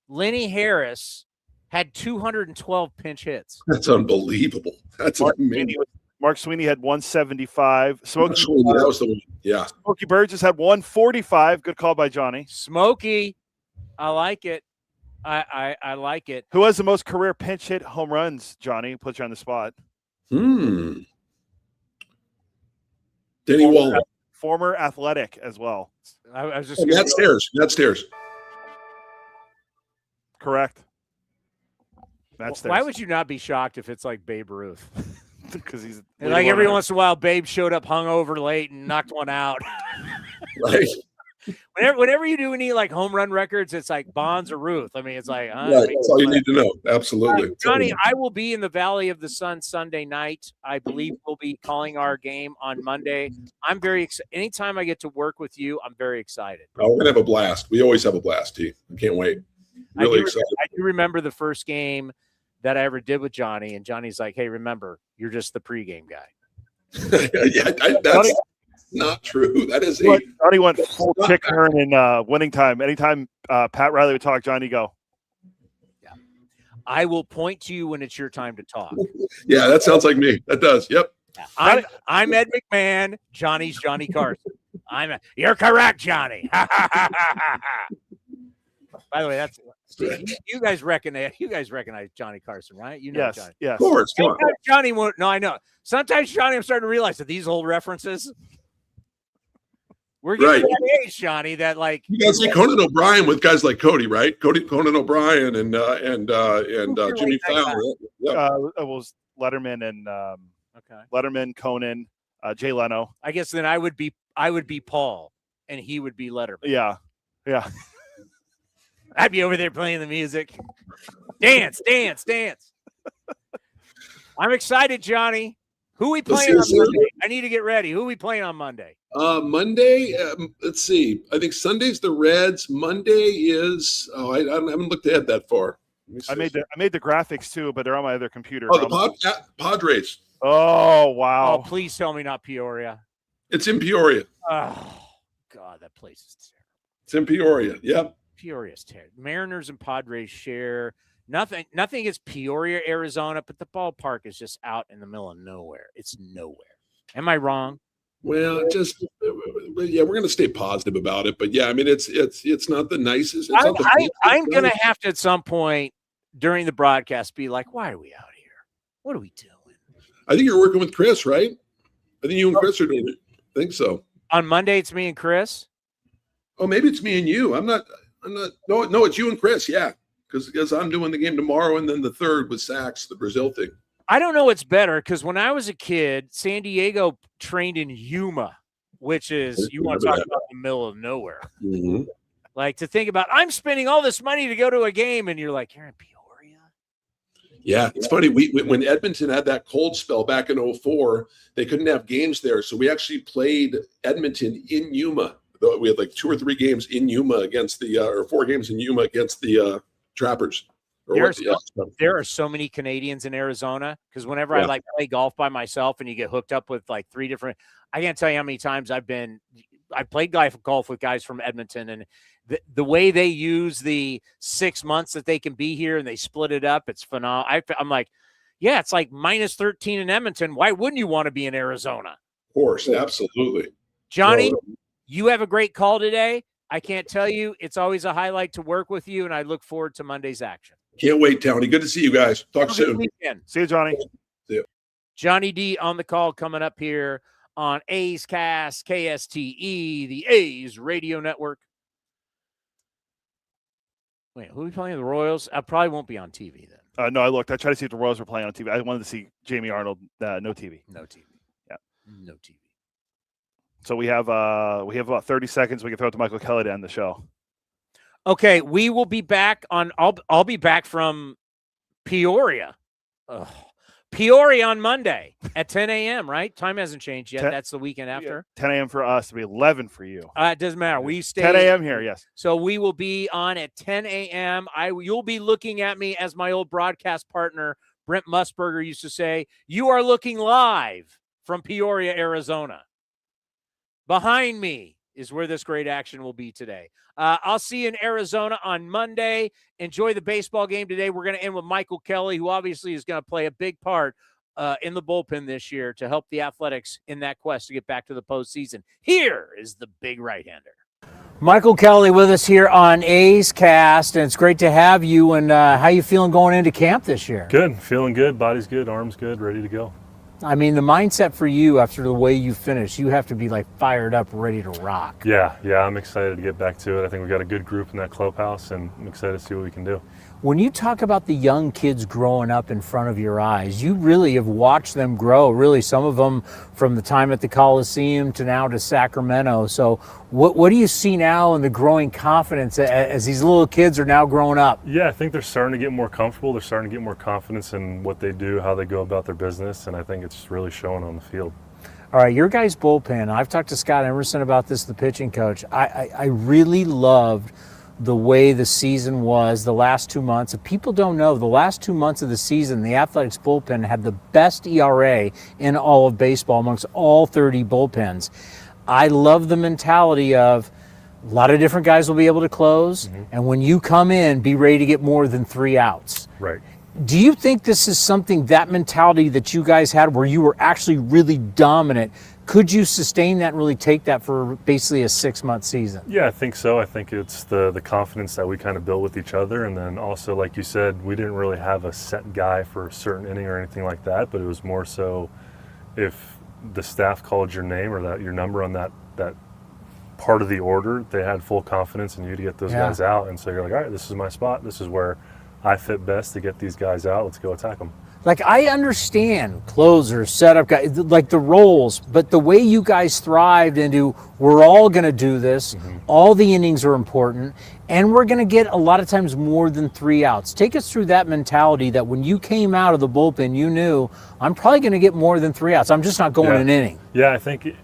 Lenny Harris had 212 pinch hits. That's unbelievable. That's amazing. Mark Sweeney had 175. Smokey, that was the one. Yeah. Smokey Burgess had 145. Good call by Johnny. Smokey, I like it. I like it. Who has the most career pinch hit home runs, Johnny? Put you on the spot. Denny Walling. Former Athletic as well. I was just Matt Stairs. Correct. Matt Stairs. Why would you not be shocked if it's like Babe Ruth? Because he's like every once in a while, Babe showed up hungover late and knocked one out. Right. Whenever you do any like home run records, it's like Bonds or Ruth. I mean, it's like right. That's all you need to know. Absolutely, Johnny. I will be in the Valley of the Sun Sunday night. I believe we'll be calling our game on Monday. I'm very excited. Anytime I get to work with you, I'm very excited. Oh, we're gonna have a blast. We always have a blast, T. I can't wait. Really excited. I do remember the first game that I ever did with Johnny, and Johnny's like, "Hey, remember, you're just the pregame guy." That's not true. That is Johnny went full chick turn in winning time. Anytime Pat Riley would talk, Johnny go. Yeah, I will point to you when it's your time to talk. Yeah, that sounds like me. That does. Yep. I'm Ed McMahon. Johnny's Johnny Carson. You're correct, Johnny. By the way, that's you guys recognize Johnny Carson, right? You know yes, Johnny. Yes. Of course. Sometimes Johnny won't. No, I know. Sometimes Johnny, I'm starting to realize that these old references. We're getting to that age, Johnny, that like you guys see Conan O'Brien with guys like Cody, right? Conan O'Brien and Jimmy Fallon. It was Letterman and Letterman, Conan, Jay Leno. I guess then I would be Paul, and he would be Letterman. Yeah. I'd be over there playing the music. Dance. I'm excited, Johnny. Who we playing on Monday? I need to get ready. Who we playing on Monday? Monday, let's see. I think Sunday's the Reds. Monday is I haven't looked ahead that far. I made the graphics too, but they're on my other computer. Oh, the Padres. Oh wow! Oh, please tell me not Peoria. It's in Peoria. Oh God, that place is terrible. It's in Peoria. Yep. Peoria's terrible. Mariners and Padres share nothing. Nothing is Peoria, Arizona, but the ballpark is just out in the middle of nowhere. It's nowhere. Am I wrong? Well, we're going to stay positive about it. But yeah, I mean, it's not the nicest. I'm going to have to at some point during the broadcast be like, why are we out here? What are we doing? I think you're working with Chris, right? I think you and Chris are doing it. I think so. On Monday, it's me and Chris. Oh, maybe it's me and you. I'm not. No, it's you and Chris. Yeah, because I'm doing the game tomorrow, and then the third with Sachs, the Brazil thing. I don't know what's better because when I was a kid, San Diego trained in Yuma, which is you want to talk about the middle of nowhere. Mm-hmm. Like to think about, I'm spending all this money to go to a game, and you're like, you're in Peoria. Yeah, it's funny. We when Edmonton had that cold spell back in 2004, they couldn't have games there, so we actually played Edmonton in Yuma. We had like 2 or 3 games in Yuma against or 4 games in Yuma against the Trappers. There are so many Canadians in Arizona because whenever I like play golf by myself and you get hooked up with like 3 different, I can't tell you how many times I played golf with guys from Edmonton, and the way they use the 6 months that they can be here and they split it up, it's phenomenal. I'm like, yeah, it's like minus 13 in Edmonton. Why wouldn't you want to be in Arizona? Of course, absolutely. Johnny, you have a great call today. I can't tell you. It's always a highlight to work with you, and I look forward to Monday's action. Can't wait, Tony. Good to see you guys. Talk soon. See you, Johnny. See you. Johnny D on the call coming up here on A's Cast, KSTE, the A's Radio Network. Wait, who are we playing? The Royals? I probably won't be on TV then. No, I looked. I tried to see if the Royals were playing on TV. I wanted to see Jamie Arnold. No TV. No TV. Yeah. No TV. So we have about 30 seconds. We can throw it to Michael Kelly to end the show. Okay, we will be back on. I'll be back from Peoria. Peoria on Monday at 10 a.m., right? Time hasn't changed yet. That's the weekend after. 10 a.m. for us. It'll be 11 for you. It doesn't matter. We stay 10 a.m. here, yes. So we will be on at 10 a.m. You'll be looking at me as my old broadcast partner, Brent Musburger, used to say, you are looking live from Peoria, Arizona. Behind me is where this great action will be today. I'll see you in Arizona on Monday. Enjoy the baseball game today. We're going to end with Michael Kelly, who obviously is going to play a big part in the bullpen this year to help the Athletics in that quest to get back to the postseason. Here is the big right-hander. Michael Kelly with us here on A's Cast, and it's great to have you. And how you feeling going into camp this year? Good. Feeling good. Body's good. Arm's good. Ready to go. I mean, the mindset for you after the way you finished, you have to be like fired up, ready to rock. Yeah, I'm excited to get back to it. I think we've got a good group in that clubhouse, and I'm excited to see what we can do. When you talk about the young kids growing up in front of your eyes, you really have watched them grow, really, some of them from the time at the Coliseum to now to Sacramento. So what do you see now in the growing confidence as these little kids are now growing up? Yeah, I think they're starting to get more comfortable. They're starting to get more confidence in what they do, how they go about their business, and I think it's really showing on the field. All right, your guys' bullpen, I've talked to Scott Emerson about this, the pitching coach. I really loved the way the season was the last 2 months. If people don't know, the last 2 months of the season, the Athletics bullpen had the best ERA in all of baseball amongst all 30 bullpens. I love the mentality of a lot of different guys will be able to close, and when you come in, be ready to get more than 3 outs. Right. Do you think this is something, that mentality that you guys had where you were actually really dominant? Could you sustain that and really take that for basically a 6-month season? Yeah, I think so. I think it's the confidence that we kind of built with each other. And then also, like you said, we didn't really have a set guy for a certain inning or anything like that, but it was more so if the staff called your name or that your number on that part of the order, they had full confidence in you to get those guys out. And so you're like, all right, this is my spot. This is where I fit best to get these guys out. Let's go attack them. Like, I understand closers, setup guys, like the roles, but the way you guys thrived into, we're all going to do this, all the innings are important, and we're going to get a lot of times more than 3 outs. Take us through that mentality that when you came out of the bullpen, you knew, I'm probably going to get more than 3 outs. I'm just not going an inning. Yeah, I think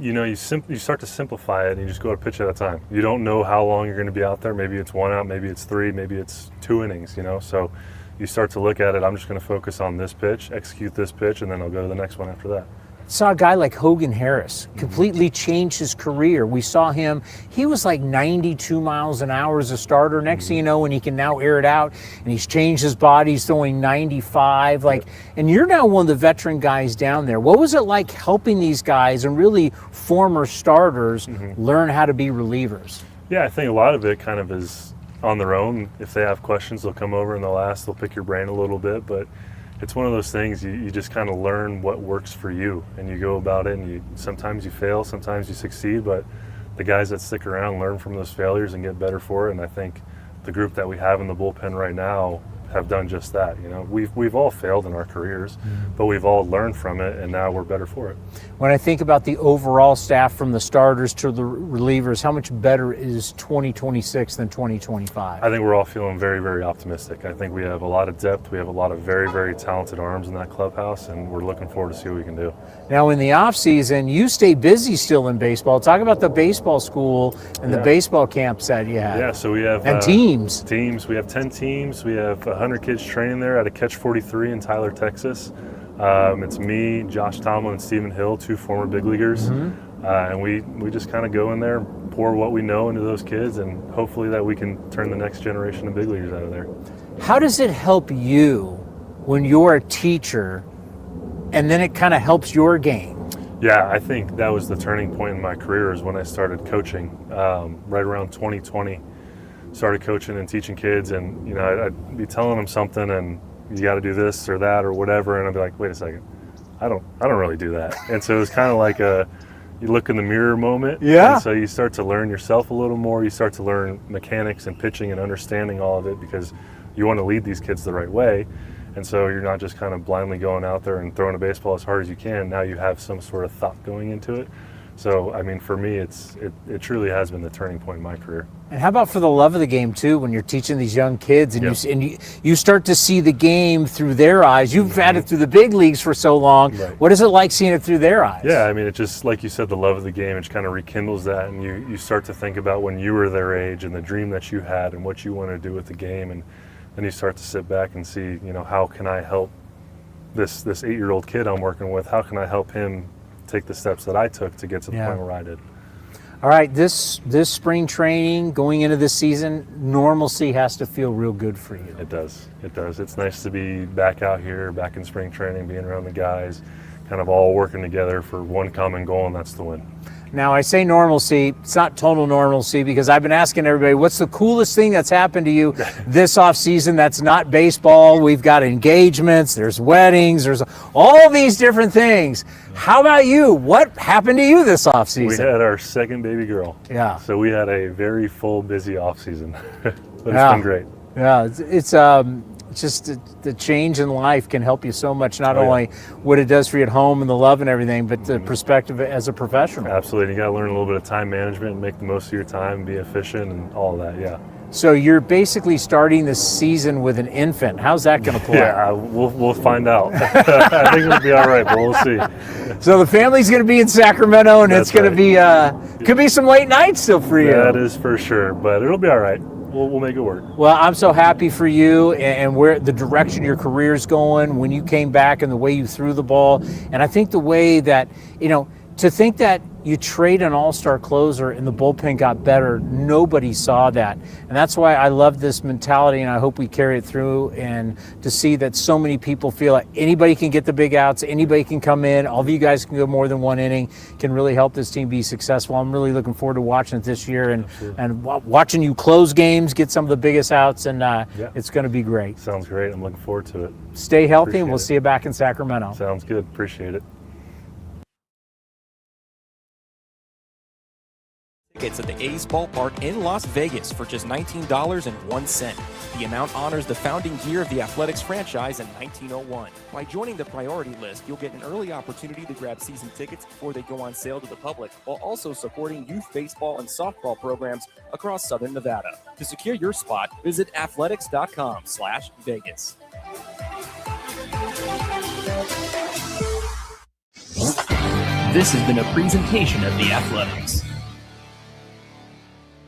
you start to simplify it and you just go to pitch at a time. You don't know how long you're going to be out there. Maybe it's 1 out, maybe it's 3, maybe it's 2 innings, so you start to look at it, I'm just going to focus on this pitch, execute this pitch, and then I'll go to the next one after that. saw a guy like Hogan Harris completely change his career. We saw him, he was like 92 miles an hour as a starter. Next thing you know, and he can now air it out, and he's changed his body, he's throwing 95. And you're now one of the veteran guys down there. What was it like helping these guys and really former starters learn how to be relievers? Yeah, I think a lot of it kind of is on their own. If they have questions, they'll come over and they'll pick your brain a little bit, but it's one of those things you just kind of learn what works for you, and you go about it, and sometimes you fail, sometimes you succeed, but the guys that stick around learn from those failures and get better for it. And I think the group that we have in the bullpen right now have done just that. You know, we've all failed in our careers, but we've all learned from it, and now we're better for it. When I think about the overall staff from the starters to the relievers, how much better is 2026 than 2025? I think we're all feeling very, very optimistic. I think we have a lot of depth. We have a lot of very, very talented arms in that clubhouse, and we're looking forward to see what we can do. Now, in the offseason, you stay busy still in baseball. Talk about the baseball school and the baseball camps that you have. Yeah, so we have teams. We have 10 teams. We have 100 kids training there at a Catch 43 in Tyler, Texas. It's me, Josh Tomlin, and Stephen Hill, 2 former big leaguers. And we just kind of go in there, pour what we know into those kids, and hopefully that we can turn the next generation of big leaguers out of there. How does it help you when you're a teacher and then it kind of helps your game? Yeah, I think that was the turning point in my career, is when I started coaching right around 2020. Started coaching and teaching kids, and you know, I'd be telling them something, and you got to do this or that or whatever, and I'd be like, wait a second, I don't really do that. And so it was kind of like you look in the mirror moment. Yeah. And so you start to learn yourself a little more. You start to learn mechanics and pitching and understanding all of it, because you want to lead these kids the right way. And so you're not just kind of blindly going out there and throwing a baseball as hard as you can. Now you have some sort of thought going into it. So, I mean, for me, it truly has been the turning point in my career. And how about for the love of the game, too, when you're teaching these young kids and you start to see the game through their eyes? You've had it through the big leagues for so long. Right. What is it like seeing it through their eyes? Yeah, I mean, it just, like you said, the love of the game, it kind of rekindles that, and you start to think about when you were their age and the dream that you had and what you want to do with the game, and then you start to sit back and see, you know, how can I help this 8-year-old kid I'm working with? How can I help him take the steps that I took to get to the point where I did? All right, this spring training, going into this season, normalcy has to feel real good for you. It does. It's nice to be back out here, back in spring training, being around the guys, kind of all working together for one common goal, and that's the win. Now, I say normalcy, it's not total normalcy, because I've been asking everybody, what's the coolest thing that's happened to you this offseason that's not baseball? We've got engagements, there's weddings, there's all these different things. How about you? What happened to you this offseason? We had our second baby girl. Yeah. So we had a very full, busy offseason, but it's been great. Yeah, it's just the change in life can help you so much, not only what it does for you at home and the love and everything, but the perspective as a professional. Absolutely. You got to learn a little bit of time management and make the most of your time and be efficient and all of that, yeah. So you're basically starting the season with an infant. How's that going to play? Yeah, we'll find out. I think it'll be all right, but we'll see. So the family's going to be in Sacramento, and it's going to be could be some late nights still for you. That is for sure, but it'll be all right. We'll make it work. Well, I'm so happy for you and where the direction your career's going, when you came back and the way you threw the ball. And I think the way that, you know, to think that you trade an all-star closer and the bullpen got better, nobody saw that. And that's why I love this mentality, and I hope we carry it through, and to see that so many people feel like anybody can get the big outs, anybody can come in, all of you guys can go more than one inning, can really help this team be successful. I'm really looking forward to watching it this year and watching you close games, get some of the biggest outs, and it's going to be great. Sounds great. I'm looking forward to it. Stay healthy, and we'll see you back in Sacramento. Sounds good. Appreciate it. Tickets at the A's ballpark in Las Vegas for just $19.01. The amount honors the founding year of the Athletics franchise in 1901. By joining the priority list, you'll get an early opportunity to grab season tickets before they go on sale to the public, while also supporting youth baseball and softball programs across Southern Nevada. To secure your spot, visit athletics.com/Vegas. This has been a presentation of The Athletics.